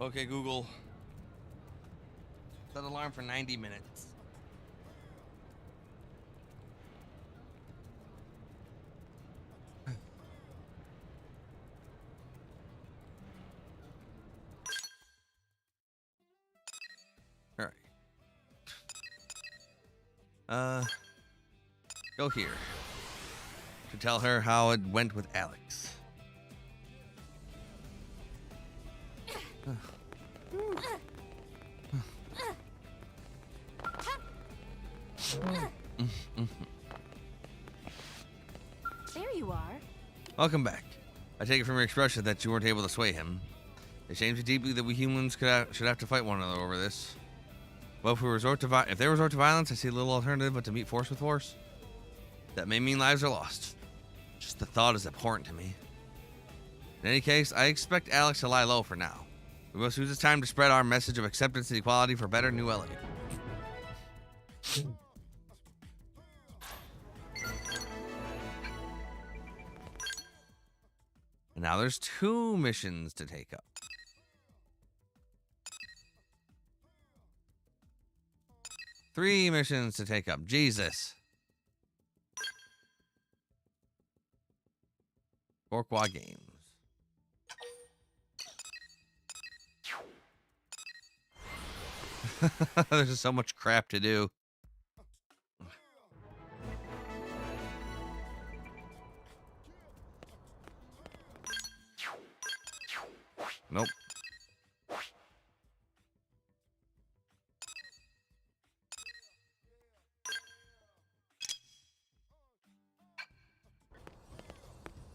Okay, Google. Set alarm for 90 minutes. All right. Go here to tell her how it went with Alex. There you are. Welcome back. I take it from your expression that you weren't able to sway him. It shames me deeply that we humans should have to fight one another over this. Well, if they resort to violence, I see little alternative but to meet force with force. That may mean lives are lost. Just the thought is abhorrent to me. In any case, I expect Alex to lie low for now. We must use this time to spread our message of acceptance and equality for better New LA. And now there's 2 missions to take up. Three missions to take up. Jesus. Borqua Games. There's just so much crap to do. Nope.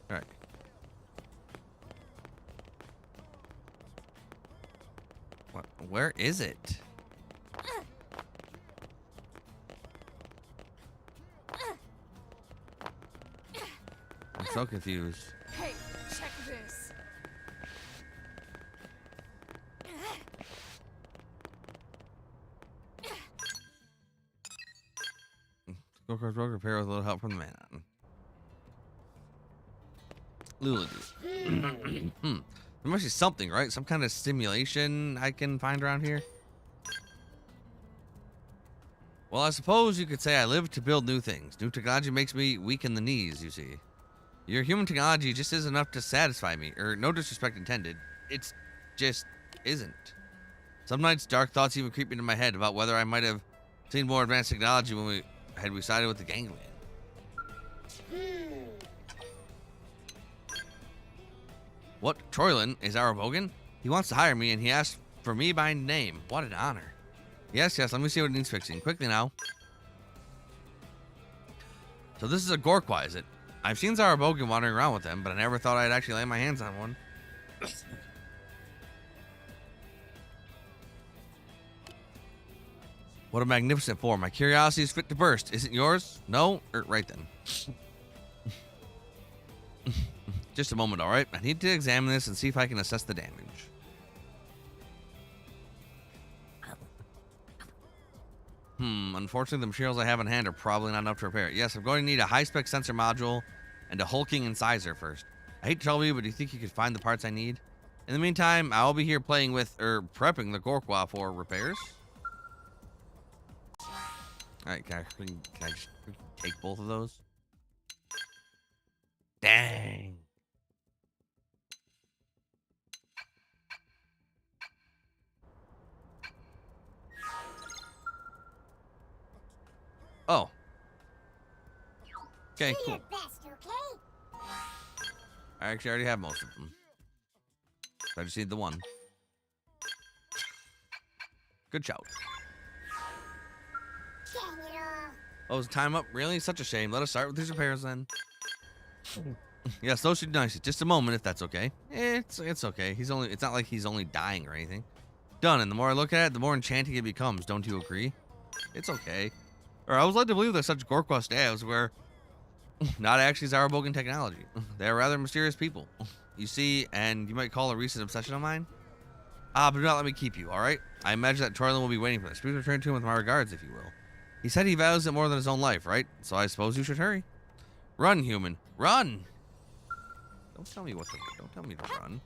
All right. What? Where is it? I'm so confused. Hey, check this. Go across road repair with a little help from the man. Lula. There must be something, right? Some kind of stimulation I can find around here. Well, I suppose you could say I live to build new things. New technology makes me weak in the knees, you see. Your human technology just isn't enough to satisfy me, or no disrespect intended. It's just isn't. Some nights, dark thoughts even creep into my head about whether I might have seen more advanced technology when we had sided with the gangland. What? Troylan is our Bogan? He wants to hire me, and he asked for me by name. What an honor. Yes, let me see what it needs fixing. Quickly now. So this is a Gorqua, is it? I've seen Zarabogan wandering around with them, but I never thought I'd actually lay my hands on one. What a magnificent form. My curiosity is fit to burst. Isn't yours? No? Right then. Just a moment, all right? I need to examine this and see if I can assess the damage. Unfortunately, the materials I have on hand are probably not enough to repair it. Yes, I'm going to need a high-spec sensor module and a hulking incisor first. I hate to trouble you, but do you think you could find the parts I need? In the meantime, I'll be here playing with, prepping the Gorqua for repairs. Alright, can I just take both of those? Dang. Oh. Okay, cool. I actually already have most of them. I just need the one. Good shout. Oh, is time up? Really? Such a shame. Let us start with these repairs then. Yes, those should be nice. Just a moment, if that's okay. It's okay. It's not like he's only dying or anything. Done. And the more I look at it, the more enchanting it becomes. Don't you agree? It's okay. Or I was led to believe that such Gorqua stabs were not actually Zarabogan technology. They are rather mysterious people. You see, and you might call a recent obsession of mine. But do not let me keep you, all right? I imagine that Troylan will be waiting for this. Please return to him with my regards, if you will. He said he values it more than his own life, right? So I suppose you should hurry. Run, human. Run! Don't tell me to run.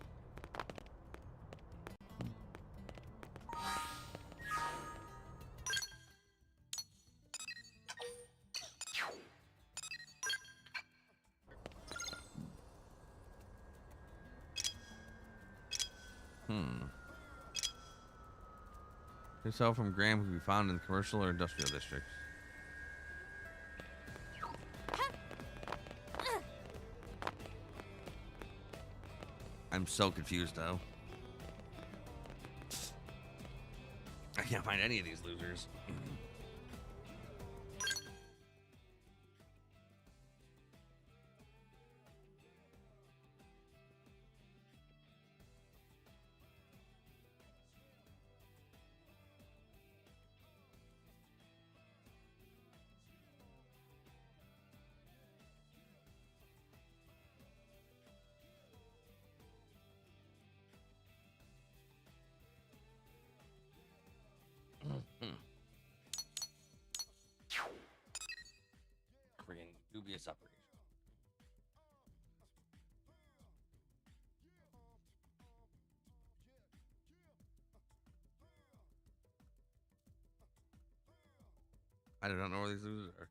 Yourself from Graham can be found in commercial or industrial districts. I'm so confused though. I can't find any of these losers. Friggin' dubious operation. I do not know where these losers are.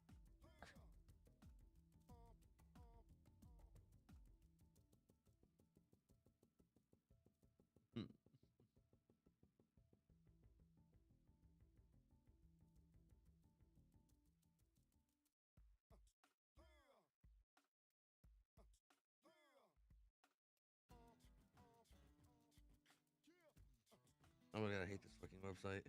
Oh my god, I hate this fucking website.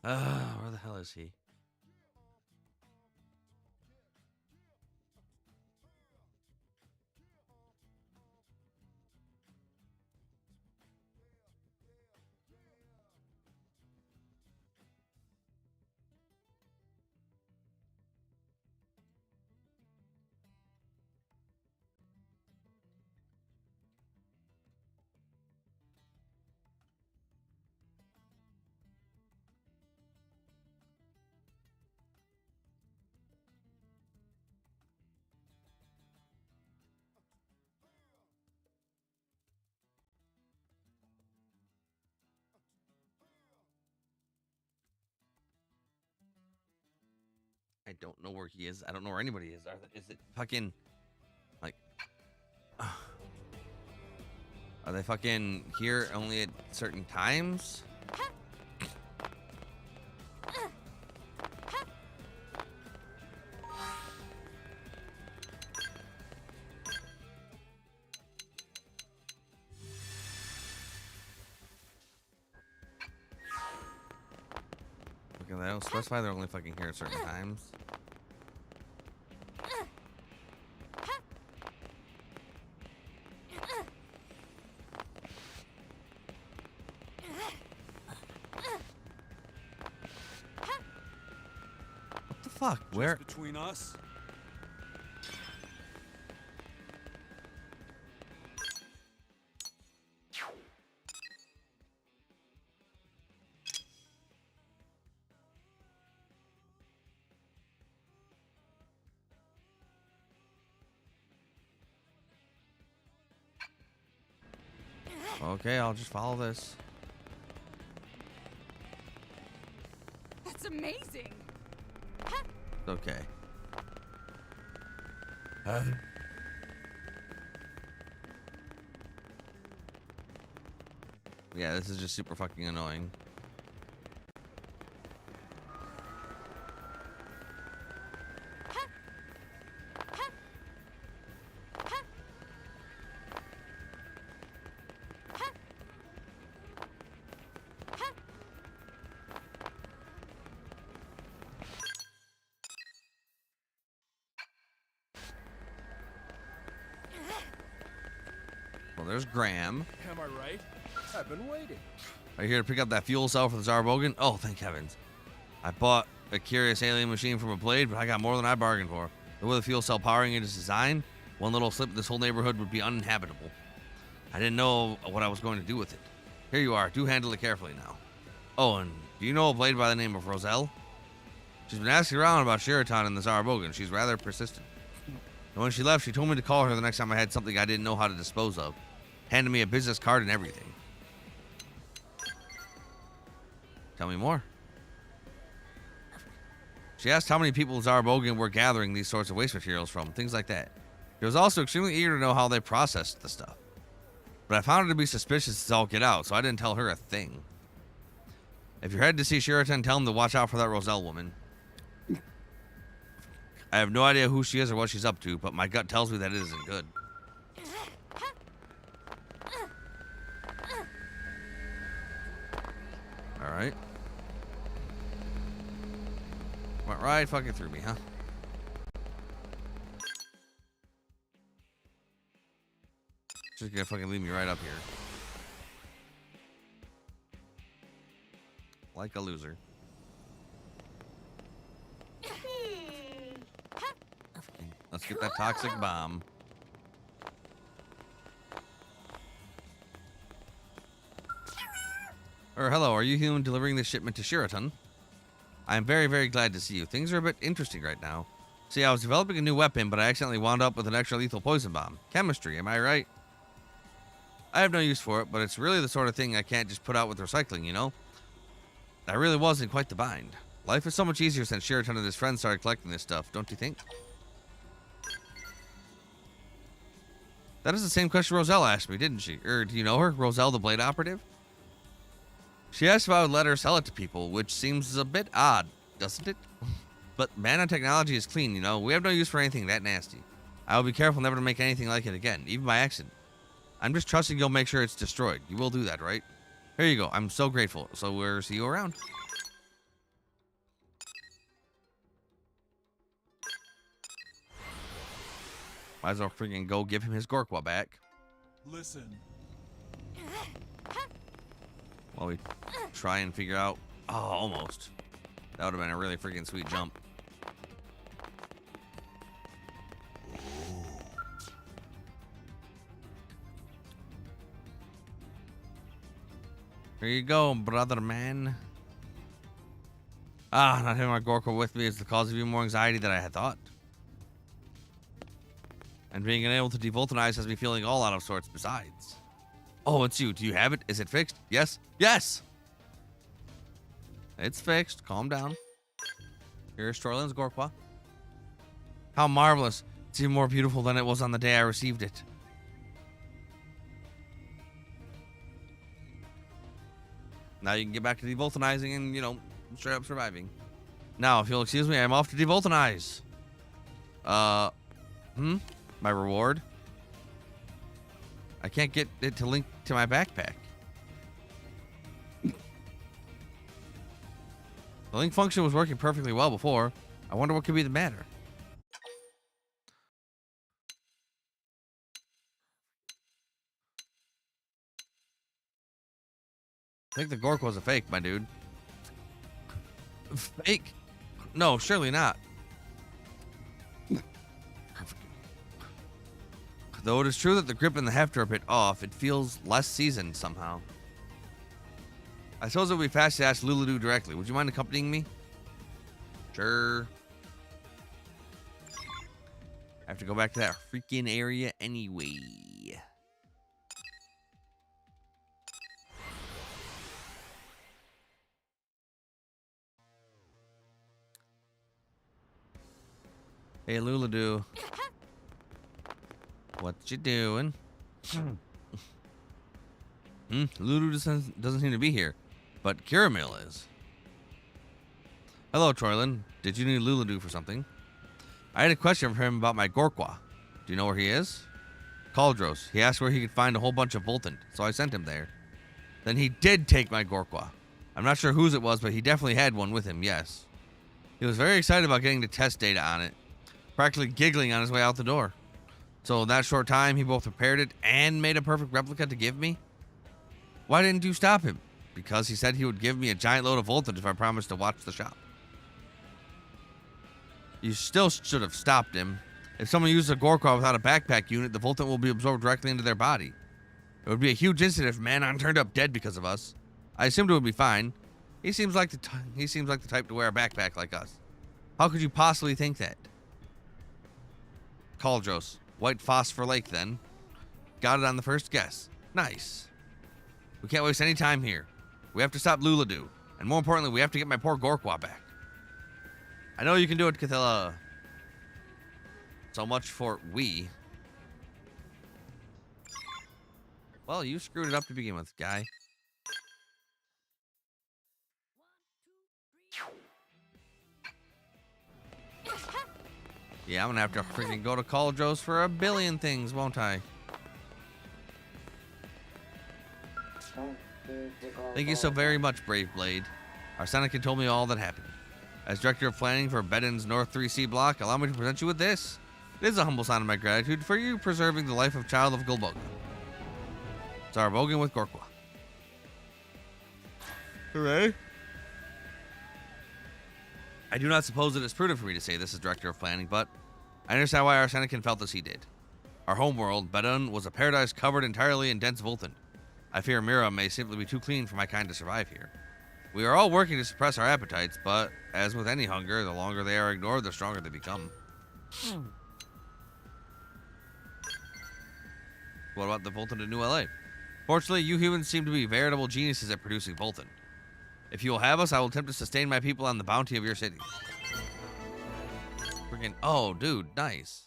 Where the hell is he? I don't know where he is. I don't know where anybody is. Is it fucking like? Are they fucking here only at certain times? Because I don't specify they're only fucking here at certain times. What the fuck? Where? Just between us? Okay, I'll just follow this. That's amazing. Okay. Yeah, this is just super fucking annoying. Well, there's Graham. Am I right? I've been waiting. Are you here to pick up that fuel cell for the Zarbogan? Oh, thank heavens. I bought a curious alien machine from a blade, but I got more than I bargained for. The way the fuel cell powering it is designed, one little slip, this whole neighborhood would be uninhabitable. I didn't know what I was going to do with it. Here you are. Do handle it carefully now. Oh, and do you know a blade by the name of Roselle? She's been asking around about Sheraton and the Zarbogan. She's rather persistent. And when she left, she told me to call her the next time I had something I didn't know how to dispose of. handed me a business card and everything. Tell me more. She asked how many people Zarabogan were gathering these sorts of waste materials from, things like that. She was also extremely eager to know how they processed the stuff. But I found her to be suspicious as all get out, so I didn't tell her a thing. If you're headed to see Sheraton, tell him to watch out for that Roselle woman. I have no idea who she is or what she's up to, but my gut tells me that it isn't good. Alright. Went right fucking through me, huh? Just gonna fucking leave me right up here. Like a loser. Let's get that toxic bomb. Hello, are you human delivering this shipment to Sheraton? I am very, very glad to see you. Things are a bit interesting right now. See, I was developing a new weapon, but I accidentally wound up with an extra lethal poison bomb. Chemistry, am I right? I have no use for it, but it's really the sort of thing I can't just put out with recycling, you know? I really was in quite the bind. Life is so much easier since Sheraton and his friends started collecting this stuff, don't you think? That is the same question Roselle asked me, didn't she? Do you know her? Roselle, the Blade Operative? She asked if I would let her sell it to people, which seems a bit odd, doesn't it? But mana technology is clean, you know? We have no use for anything that nasty. I will be careful never to make anything like it again, even by accident. I'm just trusting you'll make sure it's destroyed. You will do that, right? Here you go. I'm so grateful. So we'll see you around. Might as well freaking go give him his Gorkwa back. Listen. While we try and figure out... Oh, almost. That would have been a really freaking sweet jump. Here you go, brother man. Not having my Gorkwa with me is the cause of even more anxiety than I had thought. And being unable to devulcanize has me feeling all out of sorts besides. Oh, it's you. Do you have it? Is it fixed? Yes? Yes! It's fixed. Calm down. Here's Troylin's Gorkwa. How marvelous. It's even more beautiful than it was on the day I received it. Now you can get back to devulcanizing and, you know, straight up surviving. Now, if you'll excuse me, I'm off to devulcanize. My reward? I can't get it to link to my backpack. The link function was working perfectly well before. I wonder what could be the matter. I think the Gork was a fake, my dude. Fake? No, surely not. Though it is true that the grip and the heft are a bit off, it feels less seasoned somehow. I suppose it would be fast to ask Luladu directly. Would you mind accompanying me? Sure. I have to go back to that freaking area anyway. Hey, Luladu. What you doing? Lulu doesn't seem to be here, but Kiramil is. Hello, Troylin. Did you need Luladu for something? I had a question for him about my Gorkwa. Do you know where he is? Caldros. He asked where he could find a whole bunch of Voltant, so I sent him there. Then he did take my Gorkwa. I'm not sure whose it was, but he definitely had one with him, yes. He was very excited about getting the test data on it, practically giggling on his way out the door. So in that short time, he both prepared it and made a perfect replica to give me? Why didn't you stop him? Because he said he would give me a giant load of voltage if I promised to watch the shop. You still should have stopped him. If someone uses a Gorkwa without a backpack unit, the Voltant will be absorbed directly into their body. It would be a huge incident if Manon turned up dead because of us. I assumed it would be fine. He seems like the type to wear a backpack like us. How could you possibly think that? Caldros. White Phosphor Lake, then. Got it on the first guess. Nice. We can't waste any time here. We have to stop Luladu. And more importantly, we have to get my poor Gorkwa back. I know you can do it, Cathilla. So much for we. Well, you screwed it up to begin with, guy. Yeah, I'm gonna have to freaking go to Cauldros for a billion things, won't I? Thank you so very much, Brave Blade. Our Seneca told me all that happened. As Director of Planning for Beden's North 3C block, allow me to present you with this. It is a humble sign of my gratitude for you preserving the life of Child of Gulbogan. Zarabogan with Gorkwa. Hooray. I do not suppose it is prudent for me to say this as Director of Planning, but I understand why our Senecan felt as he did. Our homeworld, Beden, was a paradise covered entirely in dense Voltan. I fear Mira may simply be too clean for my kind to survive here. We are all working to suppress our appetites, but as with any hunger, the longer they are ignored, the stronger they become. What about the Voltan in New LA? Fortunately, you humans seem to be veritable geniuses at producing Voltan. If you will have us, I will attempt to sustain my people on the bounty of your city. Freaking, oh, dude, nice.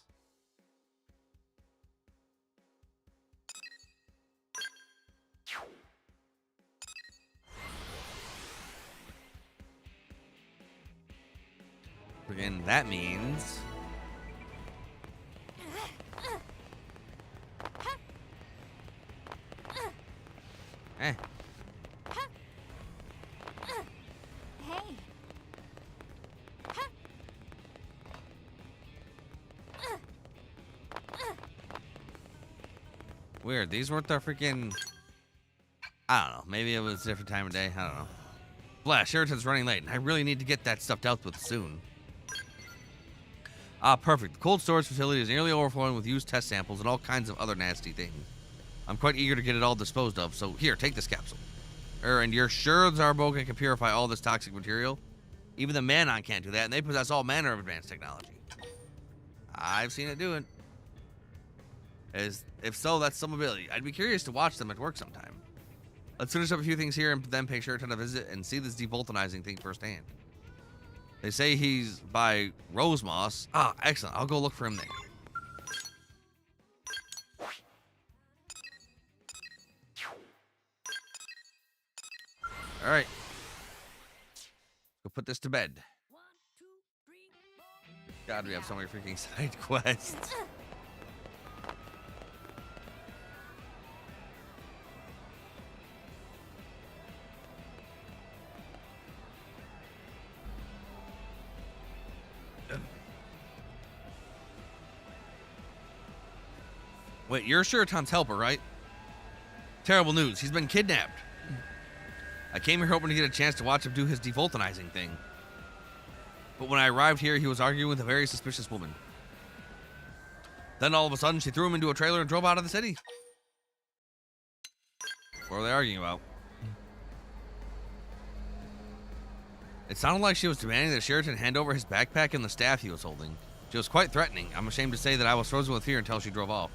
Freaking, that means... Eh. Hey. Weird. These weren't the freaking... I don't know. Maybe it was a different time of day. I don't know. Flash, Sheraton's running late, and I really need to get that stuff dealt with soon. Ah, perfect. The cold storage facility is nearly overflowing with used test samples and all kinds of other nasty things. I'm quite eager to get it all disposed of, so here, take this capsule. And you're sure Zarabogan can purify all this toxic material? Even the Manon can't do that, and they possess all manner of advanced technology. I've seen it do it. If so, that's some ability. I'd be curious to watch them at work sometime. Let's finish up a few things here and then pay Sheraton a visit and see this devoltanizing thing firsthand. They say he's by Rosemoss. Ah, excellent. I'll go look for him there. All right. Go put this to bed. God, we have so many freaking side quests. Wait, you're Sheraton's helper, right? Terrible news. He's been kidnapped. I came here hoping to get a chance to watch him do his devoltanizing thing. But when I arrived here, he was arguing with a very suspicious woman. Then all of a sudden, she threw him into a trailer and drove out of the city. What were they arguing about? It sounded like she was demanding that Sheraton hand over his backpack and the staff he was holding. She was quite threatening. I'm ashamed to say that I was frozen with fear until she drove off.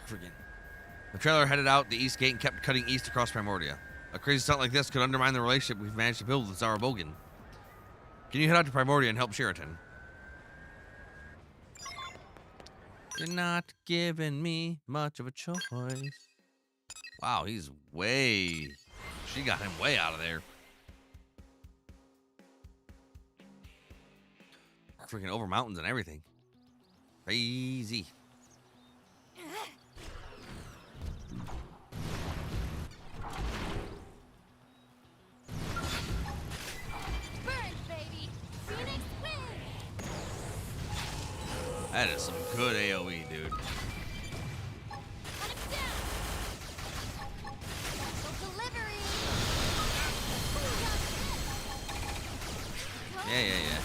Friggin'. The trailer headed out the east gate and kept cutting east across Primordia. A crazy stunt like this could undermine the relationship we've managed to build with Zarabogan. Can you head out to Primordia and help Sheraton? You're not giving me much of a choice. Wow, he's way... She got him way out of there. Freaking over mountains and everything. Crazy. That is some good AoE, dude. Yeah.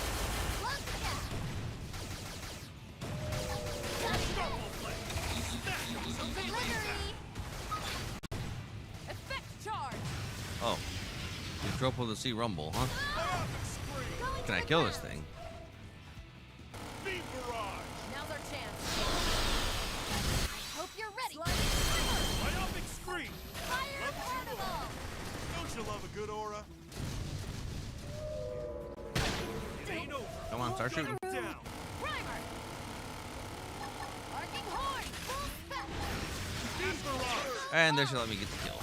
Oh. You drop with the sea rumble, huh? Can I kill this thing? Now's our chance. I hope you're ready. Nora. It ain't over. Come on, start shooting. Down. Primer! Barking horn! Full spec! That's the rock. And there she let me get the kill.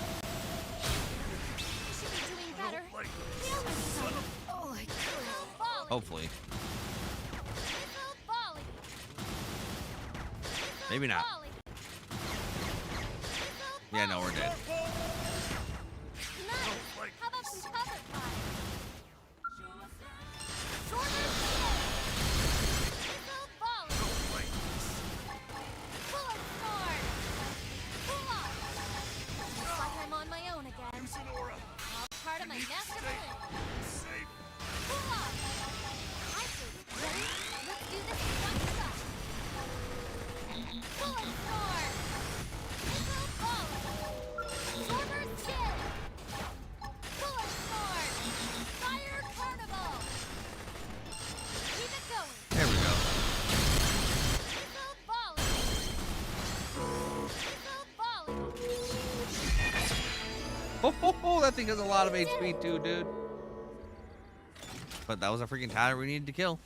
You should be doing better. Like, Heal son of Oh, I can't. Volley! Hopefully. Missile volley! Missile Maybe not. volley! Missile Yeah, no, we're volley! dead. Nice! like How about some cover fire? Shorter shield! Missile volley! like Bullet sword! Pull off! Looks like I'm on my own again. Sonora. All part of my master plan. Safe. Pull off! I see. Ready? Let's do this one shot. Bullet sword! Missile volley! Sorber skill! Bullet sword! Fire carnival! Keep it going! There we go. Missile volley! Missile volley! Oh, that thing has a lot of HP too, dude. But that was a freaking tiger we needed to kill.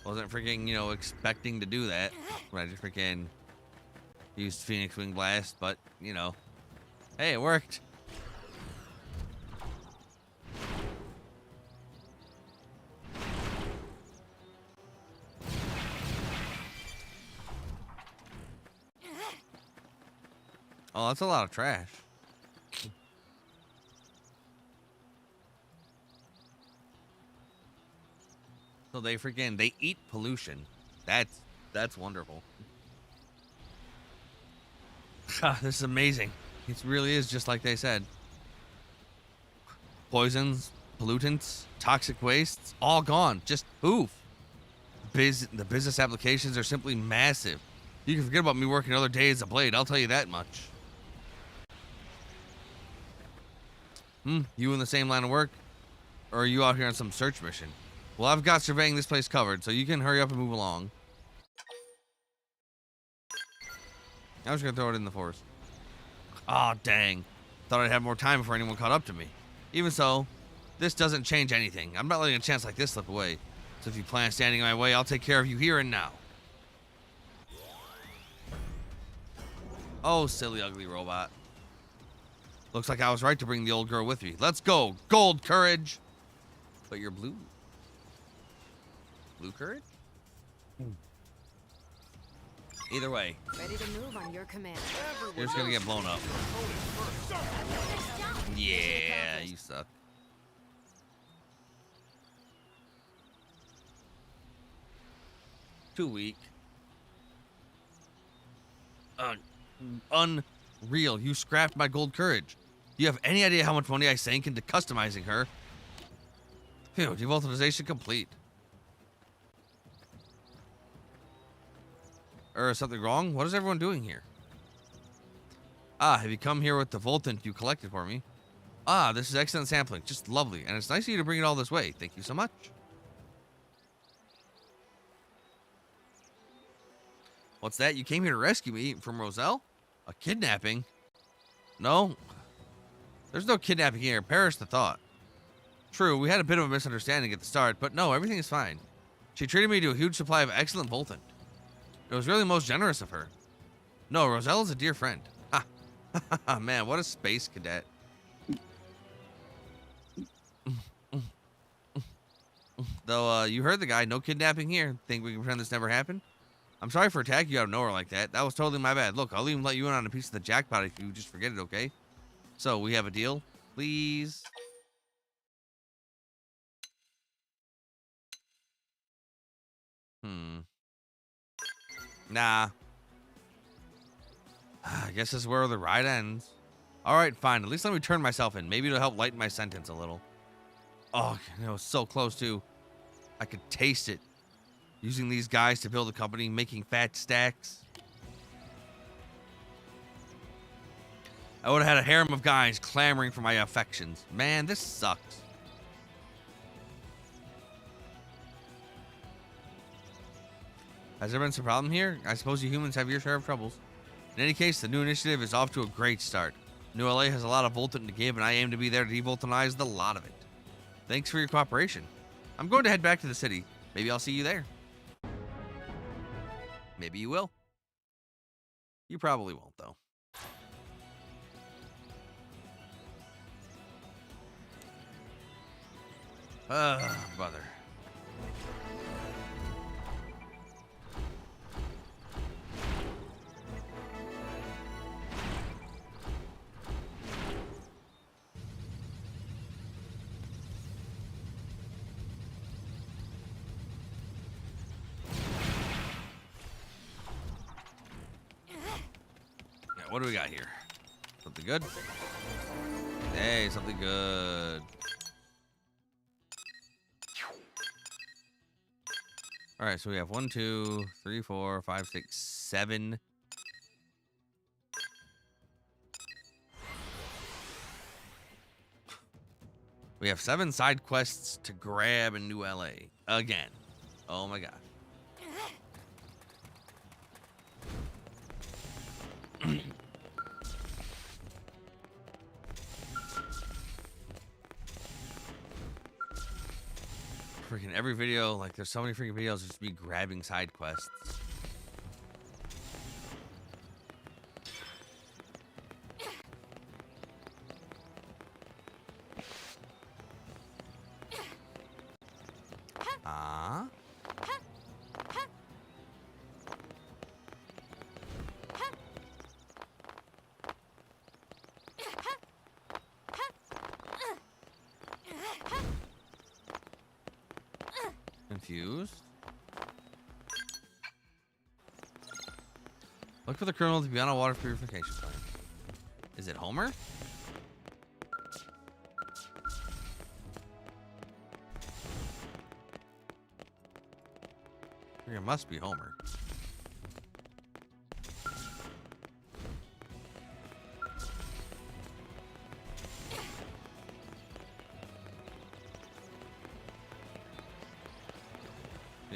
Wasn't freaking, you know, expecting to do that. When I just freaking used Phoenix Wing Blast, but, you know. Hey, it worked. Oh, that's a lot of trash. So they eat pollution. That's wonderful. This is amazing. It really is just like they said. Poisons, pollutants, toxic wastes, all gone. Just poof. The business applications are simply massive. You can forget about me working another day as a blade, I'll tell you that much. You in the same line of work? Or are you out here on some search mission? Well, I've got surveying this place covered, so you can hurry up and move along. I was gonna throw it in the forest. Aw, dang. Thought I'd have more time before anyone caught up to me. Even so, this doesn't change anything. I'm not letting a chance like this slip away. So if you plan on standing in my way, I'll take care of you here and now. Oh, silly, ugly robot. Looks like I was right to bring the old girl with me. Let's go, gold courage. But you're blue. Blue courage? Either way, Ready to move on your command. you're just gonna get blown up. Yeah, you suck. Too weak. Unreal. You scrapped my gold courage. Do you have any idea how much money I sank into customizing her? Phew, devoltization complete. Is something wrong? What is everyone doing here? Ah, have you come here with the Voltant you collected for me? Ah, this is excellent sampling. Just lovely. And it's nice of you to bring it all this way. Thank you so much. What's that? You came here to rescue me from Roselle? A kidnapping? No. There's no kidnapping here. Perish the thought. True, we had a bit of a misunderstanding at the start, but no, everything is fine. She treated me to a huge supply of excellent Voltant. It was really most generous of her. No, Roselle is a dear friend. Ha! Man, what a space cadet. Though, you heard the guy. No kidnapping here. Think we can pretend this never happened? I'm sorry for attacking you out of nowhere like that. That was totally my bad. Look, I'll even let you in on a piece of the jackpot if you just forget it, okay? So, we have a deal? Please? Nah. I guess this is where the ride ends. Alright, fine. At least let me turn myself in. Maybe it'll help lighten my sentence a little. Oh, it was so close, too. I could taste it. Using these guys to build a company, making fat stacks. I would have had a harem of guys clamoring for my affections. Man, this sucks. Has there been some problem here? I suppose you humans have your share of troubles. In any case, the new initiative is off to a great start. New LA has a lot of Voltant to give, and I aim to be there to devoltanize the lot of it. Thanks for your cooperation. I'm going to head back to the city. Maybe I'll see you there. Maybe you will. You probably won't, though. Brother. What do we got here? Something good? Hey, something good. All right, so we have 1, 2, 3, 4, 5, 6, 7. We have 7 side quests to grab in New LA again. Oh my god. Freaking every video, like there's so many freaking videos just me grabbing side quests. Confused. Look for the criminal to be on a water purification plant. Is it Homer? It must be Homer.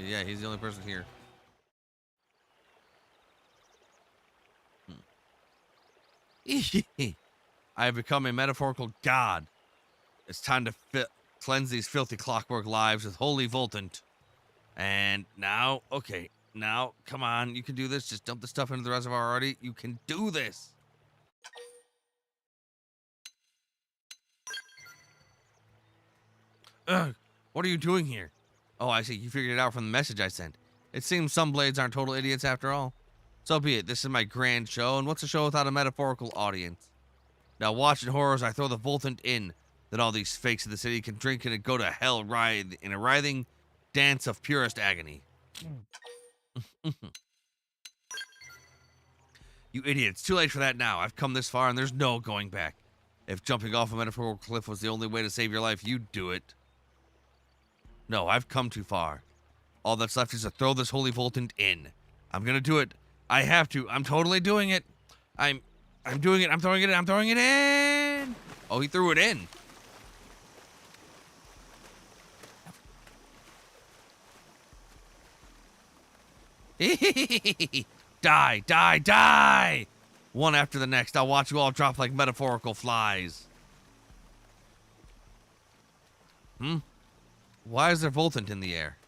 Yeah, he's the only person here. I have become a metaphorical god. It's time to cleanse these filthy clockwork lives with holy Voltant. And now, okay, now, come on, you can do this. Just dump the stuff into the reservoir already. You can do this. Ugh, what are you doing here? Oh, I see. You figured it out from the message I sent. It seems some blades aren't total idiots after all. So be it. This is my grand show, and what's a show without a metaphorical audience? Now watch in horror as I throw the Voltant in. Then all these fakes of the city can drink and go to hell in a writhing dance of purest agony. You idiot. It's too late for that now. I've come this far, and there's no going back. If jumping off a metaphorical cliff was the only way to save your life, you'd do it. No, I've come too far. All that's left is to throw this holy Voltant in. I'm gonna do it. I have to. I'm totally doing it. I'm doing it. I'm throwing it in. I'm throwing it in. Oh, he threw it in. Die, die, die. One after the next. I'll watch you all drop like metaphorical flies. Why is there Voltant in the air?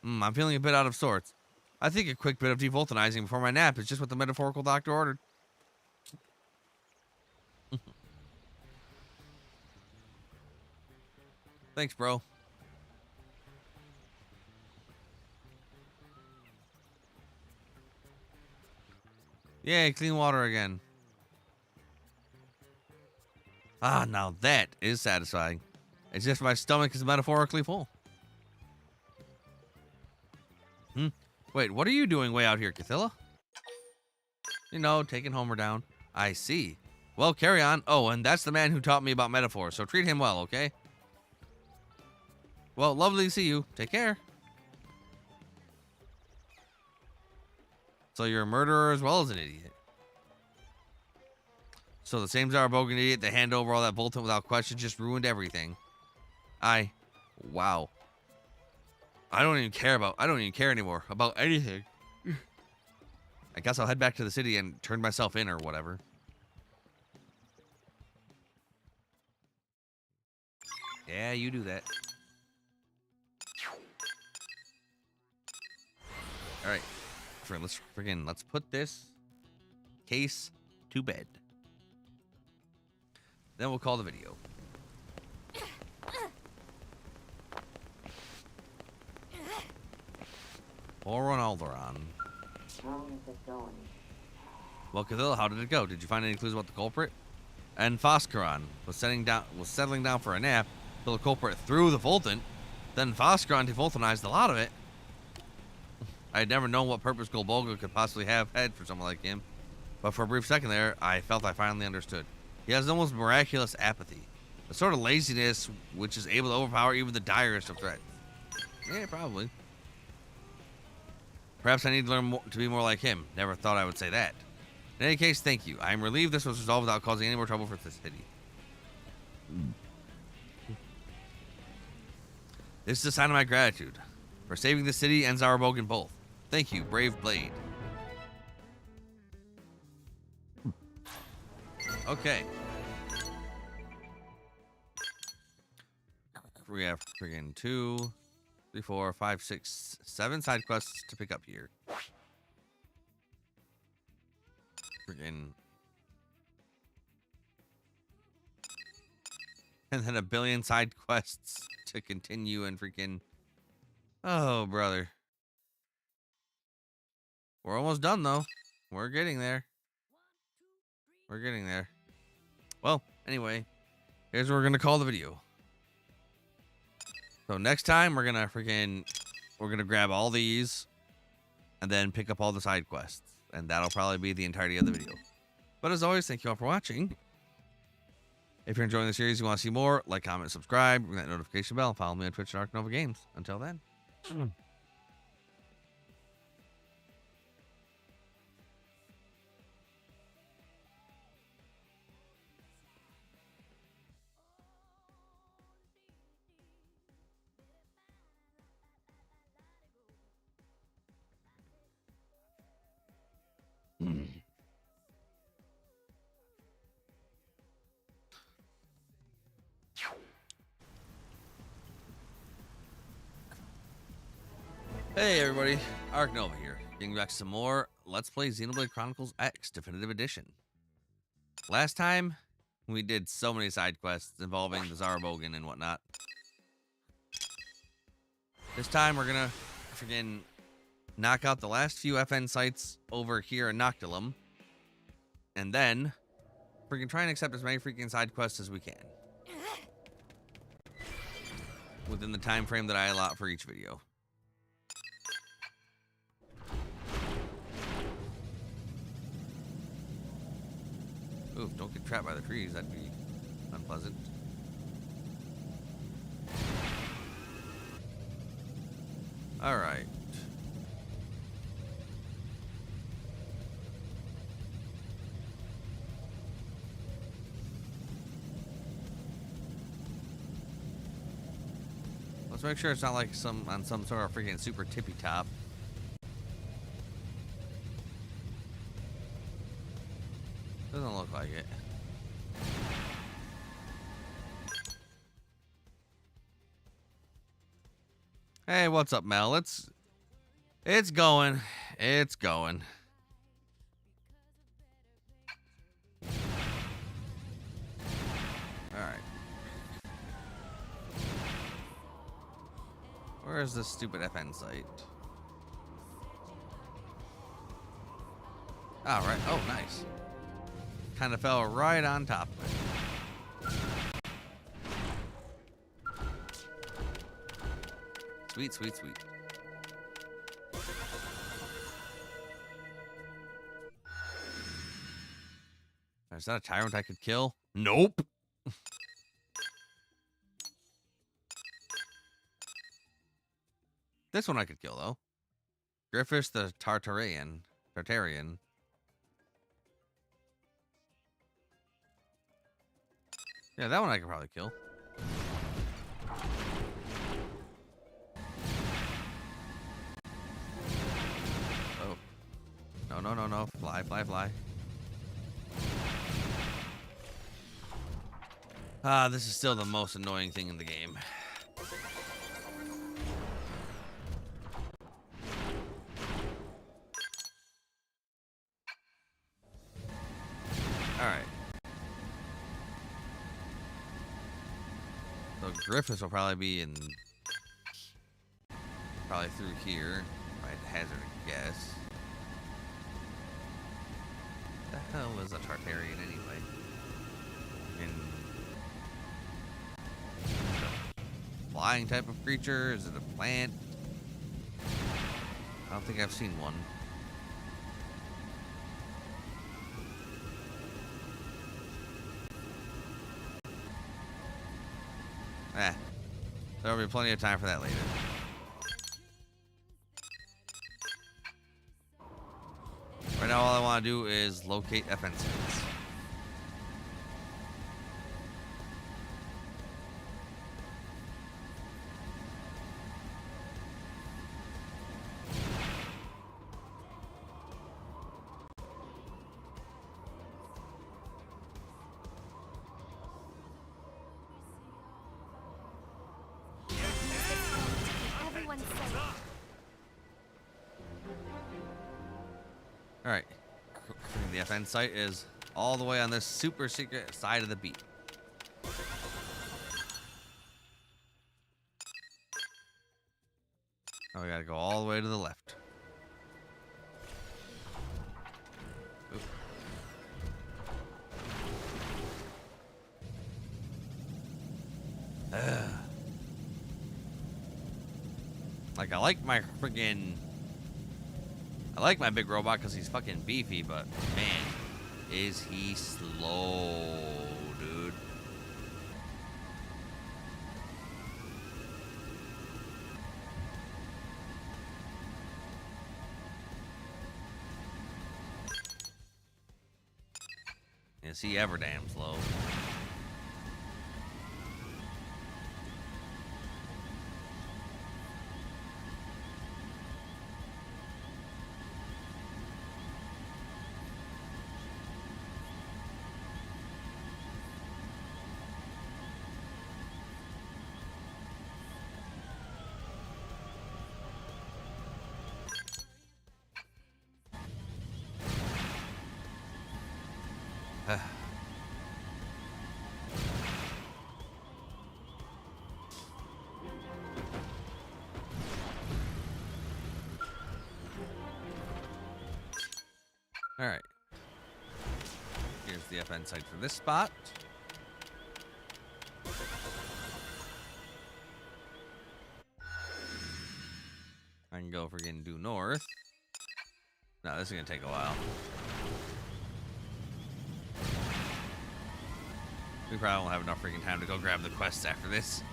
I'm feeling a bit out of sorts. I think a quick bit of devoltanizing before my nap is just what the metaphorical doctor ordered. Thanks, bro. Yay, clean water again. Ah, now that is satisfying. It's just my stomach is metaphorically full. Wait, what are you doing way out here, Cathilla? You know, taking Homer down. I see. Well, carry on. Oh, and that's the man who taught me about metaphors, so treat him well, okay? Well, lovely to see you. Take care. So you're a murderer as well as an idiot. So the same Zarabogan idiot that handed over all that Voltant without question just ruined everything. Wow. I don't even care anymore about anything. I guess I'll head back to the city and turn myself in or whatever. Yeah, you do that. All right, let's put this case to bed. Then we'll call the video. Oron Alderon. How is it going? Well, Cathilla, how did it go? Did you find any clues about the culprit? And Foscaron was settling down for a nap till the culprit threw the Voltant. Then Foscaron devulcanized a lot of it. I had never known what purpose Golbolga could possibly have had for someone like him, but for a brief second there, I felt I finally understood. He has almost miraculous apathy, a sort of laziness which is able to overpower even the direst of threats. Yeah, probably. Perhaps I need to learn more, to be more like him. Never thought I would say that. In any case, thank you. I am relieved this was resolved without causing any more trouble for the city. This is a sign of my gratitude for saving the city and Zarabogan both. Thank you, brave Blade. Okay. We have friggin' 2, 3, 4, 5, 6, 7 side quests to pick up here. Friggin'. And then a billion side quests to continue and freaking. Oh, brother. We're almost done, though. We're getting there. We're getting there. Well, anyway, here's what we're going to call the video. So next time, we're going to grab all these and then pick up all the side quests. And that'll probably be the entirety of the video. But as always, thank you all for watching. If you're enjoying the series, you want to see more, like, comment, subscribe, ring that notification bell, and follow me on Twitch and ArkNova Games. Until then. Hey everybody, ArkNova here, getting back to some more Let's Play Xenoblade Chronicles X Definitive Edition. Last time, we did so many side quests involving the Zarabogan and whatnot. This time, we're gonna freaking knock out the last few FN sites over here in Noctilum, and then freaking try and accept as many freaking side quests as we can within the time frame that I allot for each video. Ooh, don't get trapped by the trees. That'd be unpleasant. All right. Let's make sure it's not like on some sort of freaking super tippy top. Doesn't look like it. Hey, what's up, Mel? It's going. It's going. All right. Where is this stupid FN site? All right. Oh, nice. Kind of fell right on top of it. Sweet, sweet, sweet. Is that a tyrant I could kill? Nope. This one I could kill, though. Griffiths the Tartarian. Yeah, that one I could probably kill. Oh. No, no, no, no. Fly, fly, fly. Ah, this is still the most annoying thing in the game. Alright. So Griffiths will probably be in... Probably through here. If I had to hazard a guess. What the hell is a Tartarian anyway? Flying type of creature? Is it a plant? I don't think I've seen one. There'll be plenty of time for that later. Right now, all I want to do is locate FN sites. Everyone's safe. Alright. The FN site is all the way on this super secret side of the beat. Oh, we gotta go all the way to the left. Oop. Like, I like my big robot because he's fucking beefy, but man, is he slow, dude. Is he ever damn slow? Alright. Here's the FN site for this spot. I can go friggin' due north. No, this is gonna take a while. We probably won't have enough freaking time to go grab the quests after this.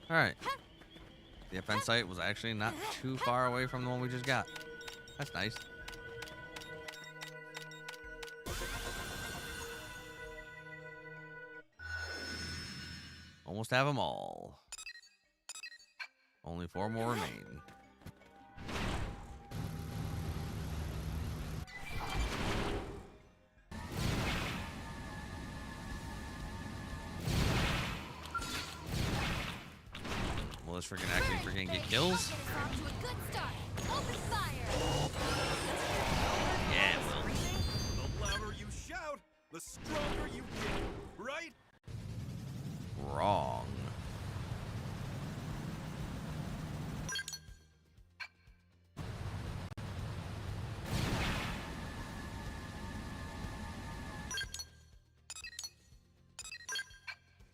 Alright. The FN site was actually not too far away from the one we just got. That's nice. Almost have them all. Only 4 more remain. Will this freaking get kills? Yeah, it will. The louder you shout, the stronger you get, right? Wrong.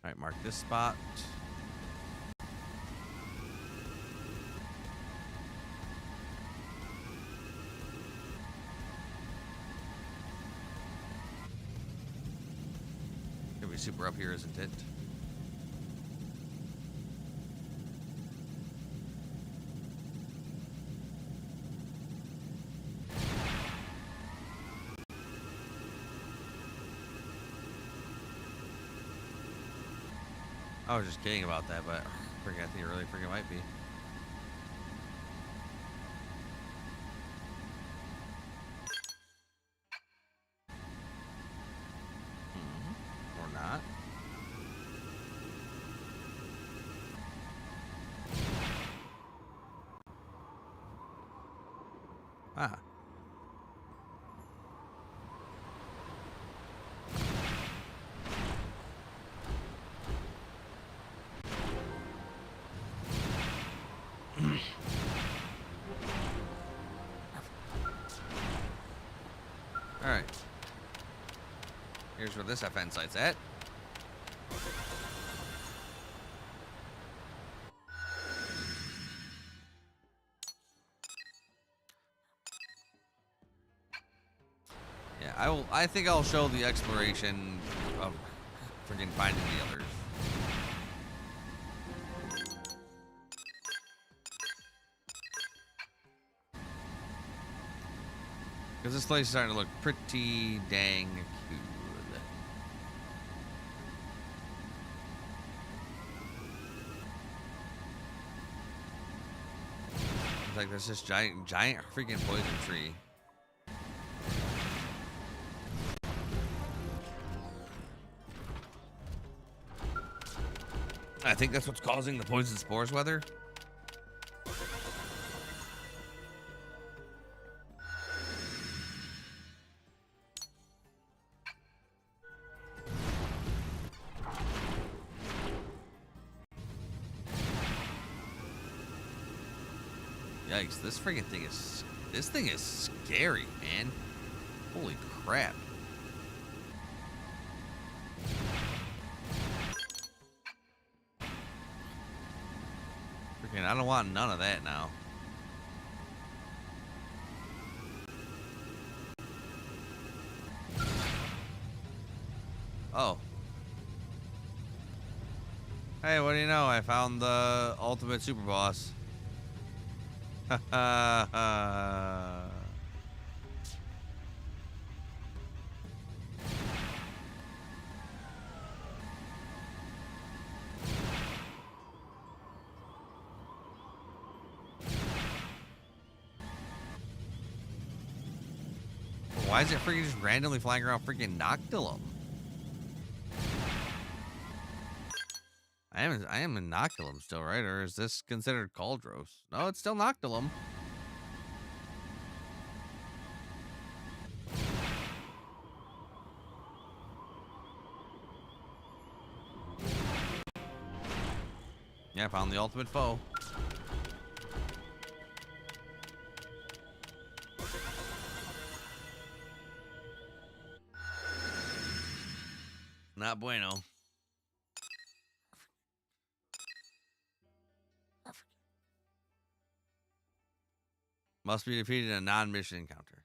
Alright, mark this spot. Gonna be super up here, isn't it? I was just kidding about that, but I think it really freaking might be. Or not. Ah. Alright. Here's where this FN site's at. Yeah, I think I'll show the exploration of freaking finding the others. Because this place is starting to look pretty dang cool. It's like there's this giant freaking poison tree. I think that's what's causing the poison spores weather. Yikes, this freaking thing is scary, man. Holy crap. Freaking, I don't want none of that now. Oh. Hey, what do you know? I found the ultimate super boss. Why is it freaking just randomly flying around freaking Noctilum? I am in Noctilum still, right? Or is this considered Cauldros? No, it's still Noctilum. Yeah, I found the ultimate foe. Not bueno. Must be defeated in a non-mission encounter.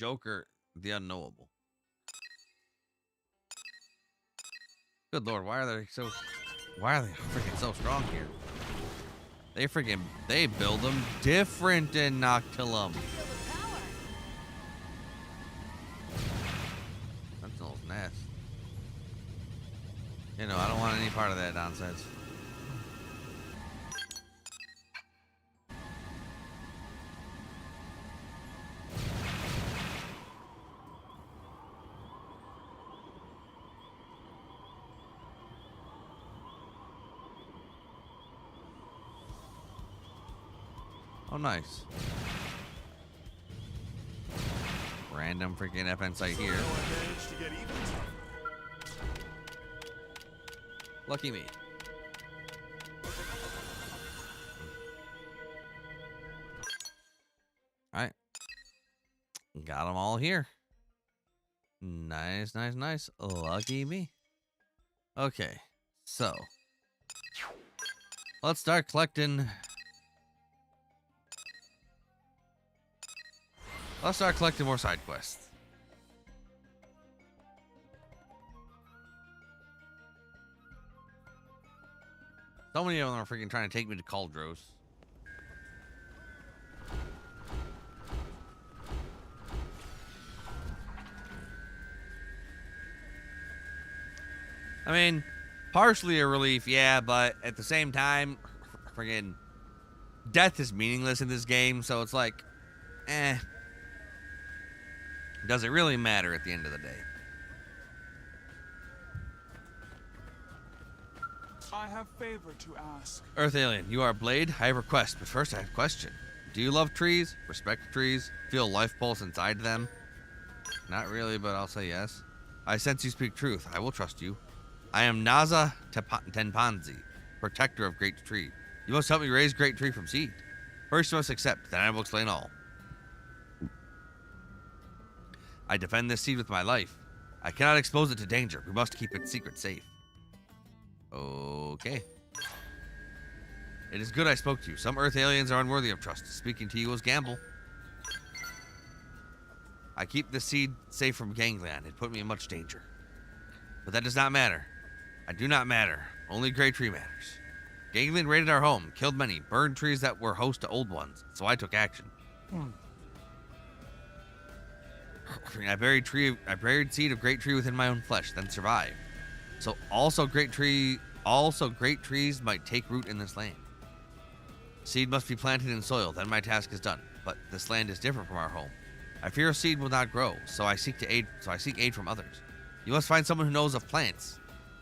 Joker, the unknowable. Good lord, why are they freaking so strong here? They build them different in Noctilum. Sentinel's nest. You know, I don't want any part of that nonsense. Oh, nice. Random freaking FN site here. Lucky me. Alright. Got them all here. Nice, nice, nice. Lucky me. Okay. So. Let's start collecting. Let's start collecting more side quests. So many of them are freaking trying to take me to Cauldros. I mean, partially a relief, yeah, but at the same time, friggin' death is meaningless in this game, so it's like, does it really matter at the end of the day? I have favor to ask. Earth alien, you are Blade. I have a request, but first I have a question. Do you love trees? Respect trees? Feel life pulse inside them? Not really, but I'll say yes. I sense you speak truth. I will trust you. I am Naza Tenpanzi, protector of Great Tree. You must help me raise Great Tree from seed. First you must accept, then I will explain all. I defend this seed with my life. I cannot expose it to danger. We must keep its secret safe. Okay. It is good I spoke to you. Some Earth aliens are unworthy of trust. Speaking to you was gamble. I keep the seed safe from gangland. It put me in much danger. But that does not matter. I do not matter. Only Great Tree matters. Gangland raided our home, killed many, burned trees that were host to old ones, so I took action. I buried seed of Great Tree within my own flesh, then survived. So also great trees might take root in this land. Seed must be planted in soil, then my task is done. But this land is different from our home. I fear a seed will not grow, so I seek aid from others. You must find someone who knows of plants.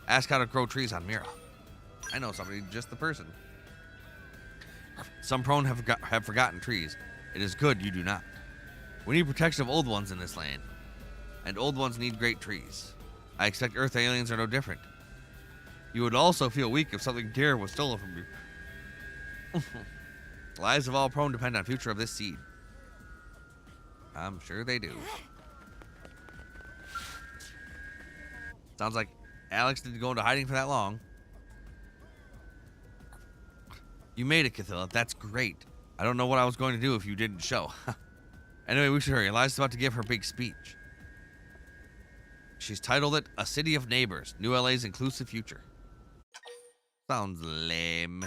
Ask how to grow trees on Mira. I know somebody, just the person. Some prone have forgotten trees. It is good you do not. We need protection of old ones in this land. And old ones need great trees. I expect Earth aliens are no different. You would also feel weak if something dear was stolen from you. Lives of all prone depend on the future of this seed. I'm sure they do. Sounds like Alex didn't go into hiding for that long. You made it, Cathilla. That's great. I don't know what I was going to do if you didn't show. Anyway, we should hurry. Eliza's about to give her big speech. She's titled it A City of Neighbors, New LA's Inclusive Future. Sounds lame.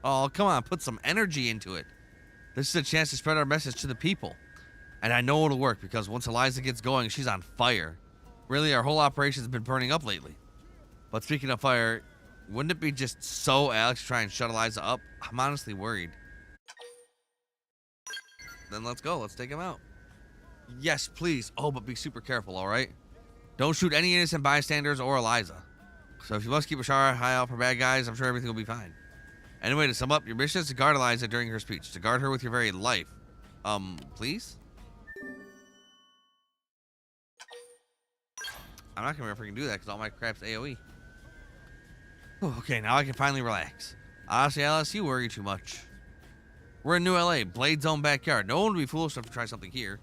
Oh, come on, put some energy into it. This is a chance to spread our message to the people. And I know it'll work because once Eliza gets going, she's on fire. Really, our whole operation's been burning up lately. But speaking of fire, wouldn't it be just so Alex to try and shut Eliza up? I'm honestly worried. Then let's go. Let's take him out. Yes, please. Oh, but be super careful, all right? Don't shoot any innocent bystanders or Eliza. So if you must keep a sharp eye out for bad guys, I'm sure everything will be fine. Anyway, to sum up, your mission is to guard Eliza during her speech. To guard her with your very life. Please? I'm not gonna freaking do that because all my crap's AoE. Okay, now I can finally relax. Honestly, Alice, you worry too much. We're in New LA, Blade's own backyard. No one would be foolish enough to try something here.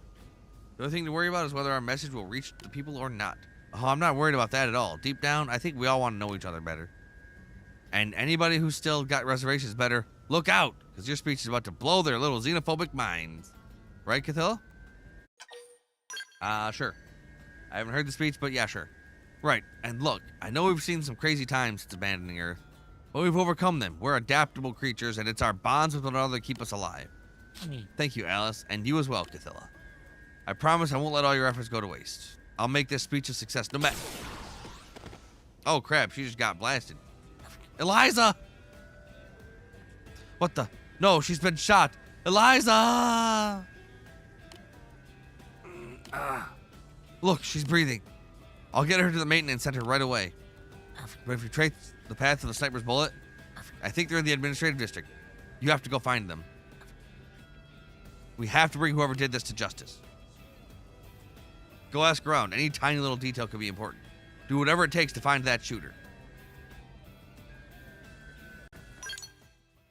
The only thing to worry about is whether our message will reach the people or not. Oh, I'm not worried about that at all. Deep down, I think we all want to know each other better. And anybody who's still got reservations better, look out, because your speech is about to blow their little xenophobic minds. Right, Cathilla? Sure. I haven't heard the speech, but yeah, sure. Right, and look, I know we've seen some crazy times since abandoning Earth, but we've overcome them. We're adaptable creatures, and it's our bonds with one another that keep us alive. Thank you, Alice, and you as well, Cathilla. I promise I won't let all your efforts go to waste. I'll make this speech a success, no matter... Oh, crap, she just got blasted. Eliza! What the... No, she's been shot. Eliza! Look, she's breathing. I'll get her to the maintenance center right away. But if you trace the path of the sniper's bullet, I think they're in the administrative district. You have to go find them. We have to bring whoever did this to justice. Go ask around. Any tiny little detail could be important. Do whatever it takes to find that shooter.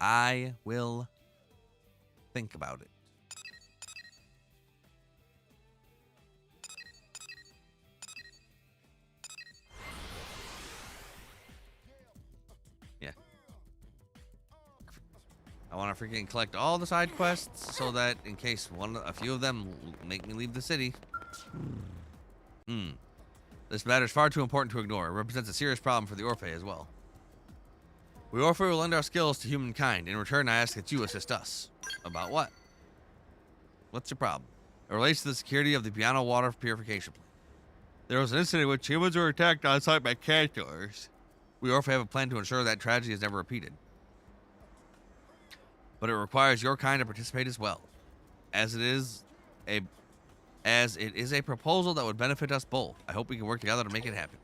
I will think about it. Yeah. I want to freaking collect all the side quests so that in case a few of them make me leave the city. This matter is far too important to ignore. It represents a serious problem for the Orphe as well. We Orphe will lend our skills to humankind. In return, I ask that you assist us. About what? What's your problem? It relates to the security of the Piano water purification plant. There was an incident in which humans were attacked on site by centaurs. We also have a plan to ensure that tragedy is never repeated. But it requires your kind to participate as well, as it is a proposal that would benefit us both. I hope we can work together to make it happen.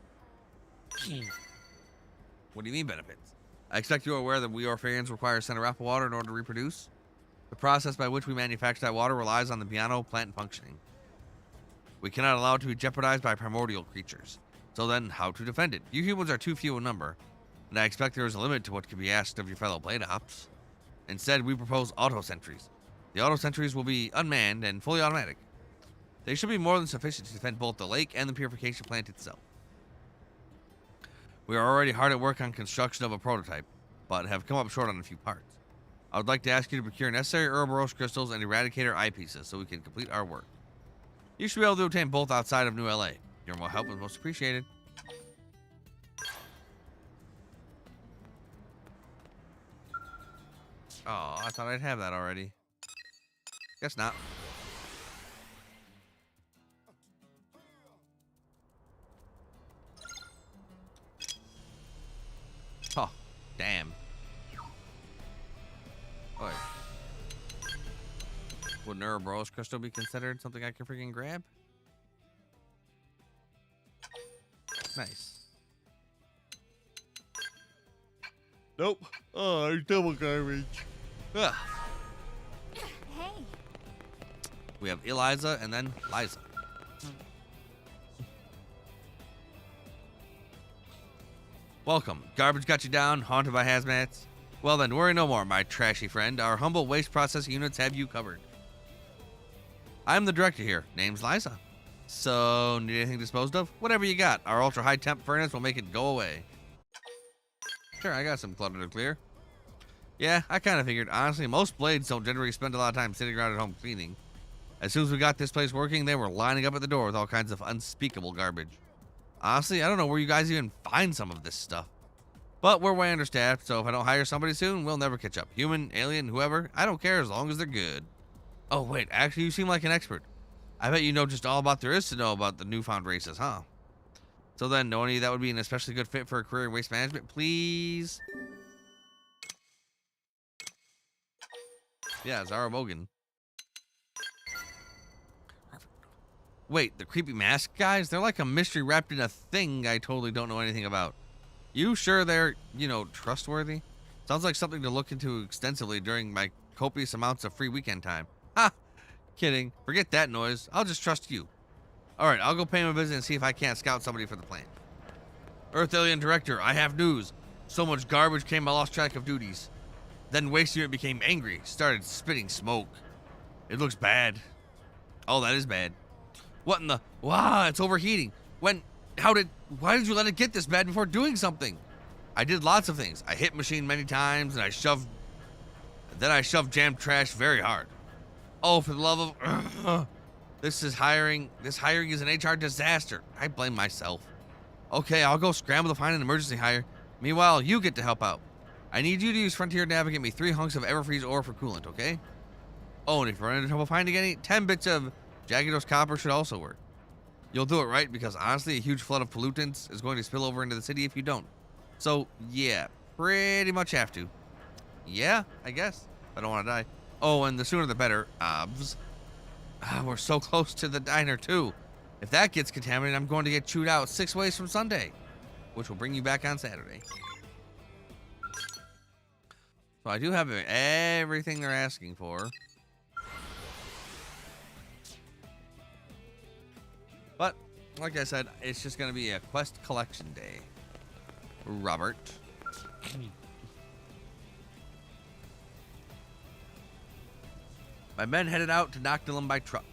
What do you mean benefits? I expect you are aware that we Orpheans require center apple water in order to reproduce. The process by which we manufacture that water relies on the piano plant functioning. We cannot allow it to be jeopardized by primordial creatures. So then, how to defend it? You humans are too few in number, and I expect there is a limit to what can be asked of your fellow Blade Ops. Instead, we propose auto-sentries. The auto-sentries will be unmanned and fully automatic. They should be more than sufficient to defend both the lake and the purification plant itself. We are already hard at work on construction of a prototype, but have come up short on a few parts. I would like to ask you to procure necessary Ouroboros crystals and Eradicator eyepieces so we can complete our work. You should be able to obtain both outside of New LA. Your more help is most appreciated. Oh, I thought I'd have that already. Guess not. Oh, damn. Wait. Would an Ouroboros crystal be considered something I can freaking grab? Nice. Nope. Oh, double garbage. Ugh. Hey. We have Eliza and then Liza. Welcome. Garbage got you down, haunted by hazmats? Well then, worry no more, my trashy friend. Our humble waste processing units have you covered. I'm the director here. Name's Liza. So, need anything disposed of? Whatever you got. Our ultra-high temp furnace will make it go away. Sure, I got some clutter to clear. Yeah, I kind of figured. Honestly, most blades don't generally spend a lot of time sitting around at home cleaning. As soon as we got this place working, they were lining up at the door with all kinds of unspeakable garbage. Honestly, I don't know where you guys even find some of this stuff. But we're way understaffed, so if I don't hire somebody soon, we'll never catch up. Human, alien, whoever, I don't care as long as they're good. Oh, wait, actually, you seem like an expert. I bet you know just all about there is to know about the newfound races, huh? So then, know any that would be an especially good fit for a career in waste management, please? Yeah, Zara Mogan. Wait, the creepy mask guys? They're like a mystery wrapped in a thing I totally don't know anything about. You sure they're, trustworthy? Sounds like something to look into extensively during my copious amounts of free weekend time. Ha! Kidding. Forget that noise. I'll just trust you. Alright, I'll go pay him a visit and see if I can't scout somebody for the plan. Earth Alien Director, I have news. So much garbage came I lost track of duties. Then Waste Unit became angry, started spitting smoke. It looks bad. Oh, that is bad. What in the... Wow, it's overheating. Why did you let it get this bad before doing something? I did lots of things. I hit machine many times, and I shoved jammed trash very hard. Oh, for the love of... This hiring is an HR disaster. I blame myself. Okay, I'll go scramble to find an emergency hire. Meanwhile, you get to help out. I need you to use Frontier Nav and get me 3 hunks of Everfreeze ore for coolant, okay? Oh, and if you're running into trouble finding any, 10 bits of Jaggedose copper should also work. You'll do it right, because honestly, a huge flood of pollutants is going to spill over into the city if you don't. So, yeah, pretty much have to. Yeah, I guess. I don't want to die. Oh, and the sooner the better. We're so close to the diner, too. If that gets contaminated, I'm going to get chewed out 6 ways from Sunday, which will bring you back on Saturday. So I do have everything they're asking for. But, like I said, it's just going to be a quest collection day. Robert. My men headed out to Noctilum by truck,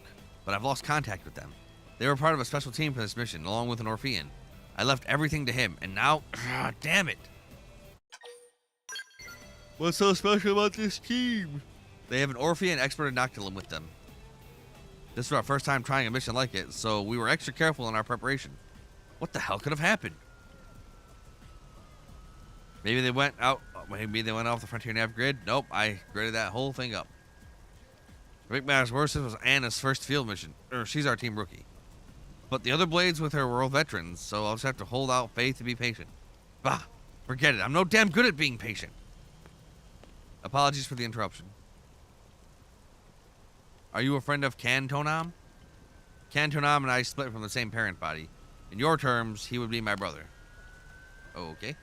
but I've lost contact with them. They were part of a special team for this mission, along with an Orphean. I left everything to him, and now... damn it! What's so special about this team? They have an Orphean expert in Noctilum with them. This was our first time trying a mission like it, so we were extra careful in our preparation. What the hell could have happened? Maybe they went out. Maybe they went off the Frontier Nav grid. Nope, I gridded that whole thing up. To make matters worse, this was Anna's first field mission. She's our team rookie. But the other blades with her were all veterans, so I'll just have to hold out faith and be patient. Bah, forget it. I'm no damn good at being patient. Apologies for the interruption. Are you a friend of Cantonam? Cantonam and I split from the same parent body. In your terms, he would be my brother. Okay.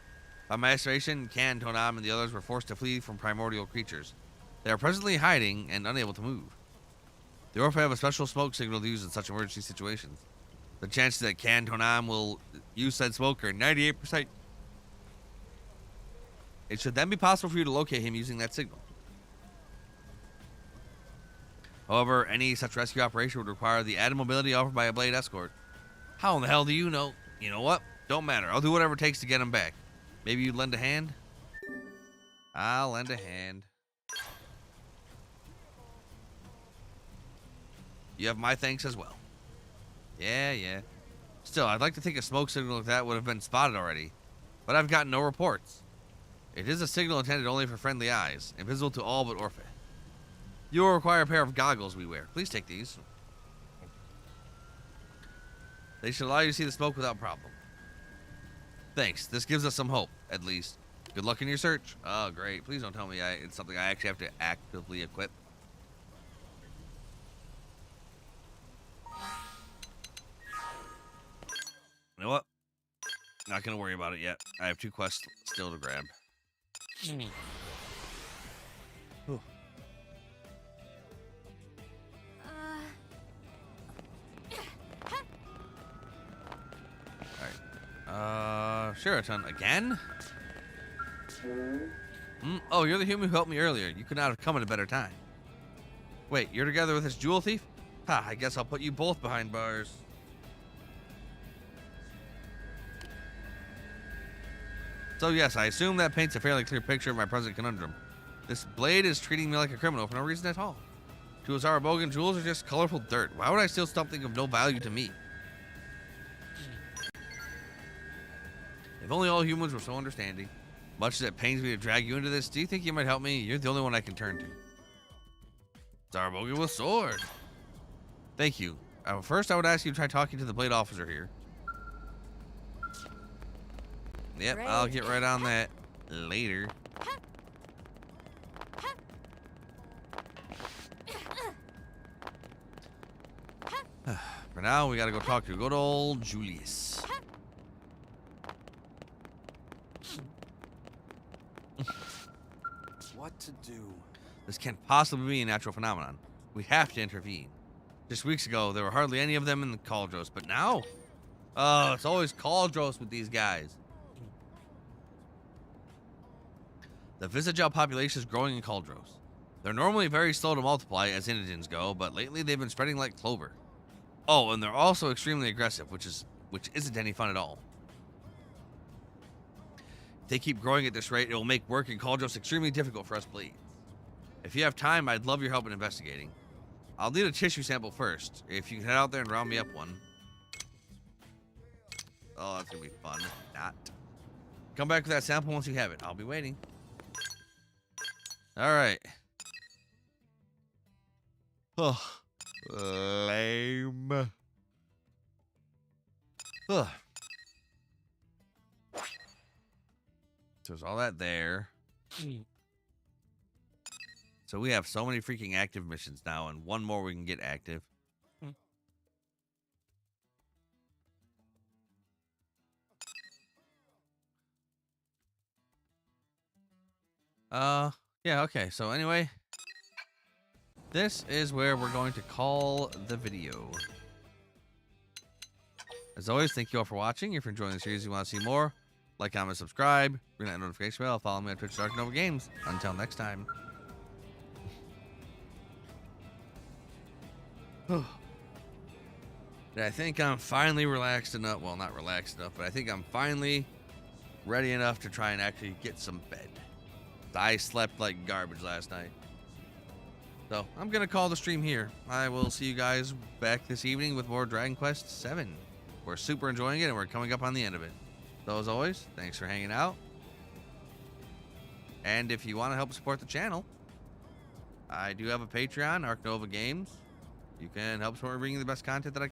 By my estimation, Cantonam and the others were forced to flee from primordial creatures. They are presently hiding and unable to move. The Orpha have a special smoke signal to use in such emergency situations. The chances that Cantonam will use said smoke are 98%. It should then be possible for you to locate him using that signal. However, any such rescue operation would require the added mobility offered by a blade escort. How in the hell do you know? You know what? Don't matter. I'll do whatever it takes to get him back. Maybe you'd lend a hand? I'll lend a hand. You have my thanks as well. Yeah. Still, I'd like to think a smoke signal like that would have been spotted already. But I've gotten no reports. It is a signal intended only for friendly eyes, invisible to all but Orphe. You will require a pair of goggles we wear. Please take these. They should allow you to see the smoke without problem. Thanks. This gives us some hope, at least. Good luck in your search. Oh, great. Please don't tell me it's something I actually have to actively equip. You know what? Not going to worry about it yet. I have 2 quests still to grab. Whew. Sheraton again? Oh, you're the human who helped me earlier. You could not have come at a better time. Wait, you're together with this jewel thief? Ha, I guess I'll put you both behind bars. So yes, I assume that paints a fairly clear picture of my present conundrum. This blade is treating me like a criminal for no reason at all. To his Zarabogan jewels are just colorful dirt. Why would I steal something of no value to me? If only all humans were so understanding. Much as it pains me to drag you into this, do you think you might help me? You're the only one I can turn to. Zarabogan with sword. Thank you. First, I would ask you to try talking to the blade officer here. Yep, Great. I'll get right on that later. For now, we gotta go talk to good old Julius. What to do? This can't possibly be a natural phenomenon. We have to intervene. Just weeks ago, there were hardly any of them in the Cauldros, but now? Oh, it's always Cauldros with these guys. The Visagel population is growing in Cauldros. They're normally very slow to multiply as Indigents go, but lately they've been spreading like clover. Oh, and they're also extremely aggressive, which isn't any fun at all. If they keep growing at this rate, it will make work in Cauldros extremely difficult for us blades. If you have time, I'd love your help in investigating. I'll need a tissue sample first. If you can head out there and round me up one. Oh, that's gonna be fun. Not. Come back with that sample once you have it. I'll be waiting. All right. Oh, lame. Ugh. So there's all that there. So we have so many freaking active missions now, and one more we can get active. Yeah, okay. So anyway, this is where we're going to call the video. As always, thank you all for watching. If you're enjoying the series, you want to see more, like, comment, subscribe, ring that notification bell, follow me on Twitch, Dark Nova Games. Until next time. I think I'm finally relaxed enough. Well, not relaxed enough, but I think I'm finally ready enough to try and actually get some bed. I slept like garbage last night. So I'm going to call the stream here. I will see you guys back this evening with more Dragon Quest VII. We're super enjoying it, and we're coming up on the end of it. So as always, thanks for hanging out. And if you want to help support the channel, I do have a Patreon, Arc Nova Games. You can help support me bringing the best content that I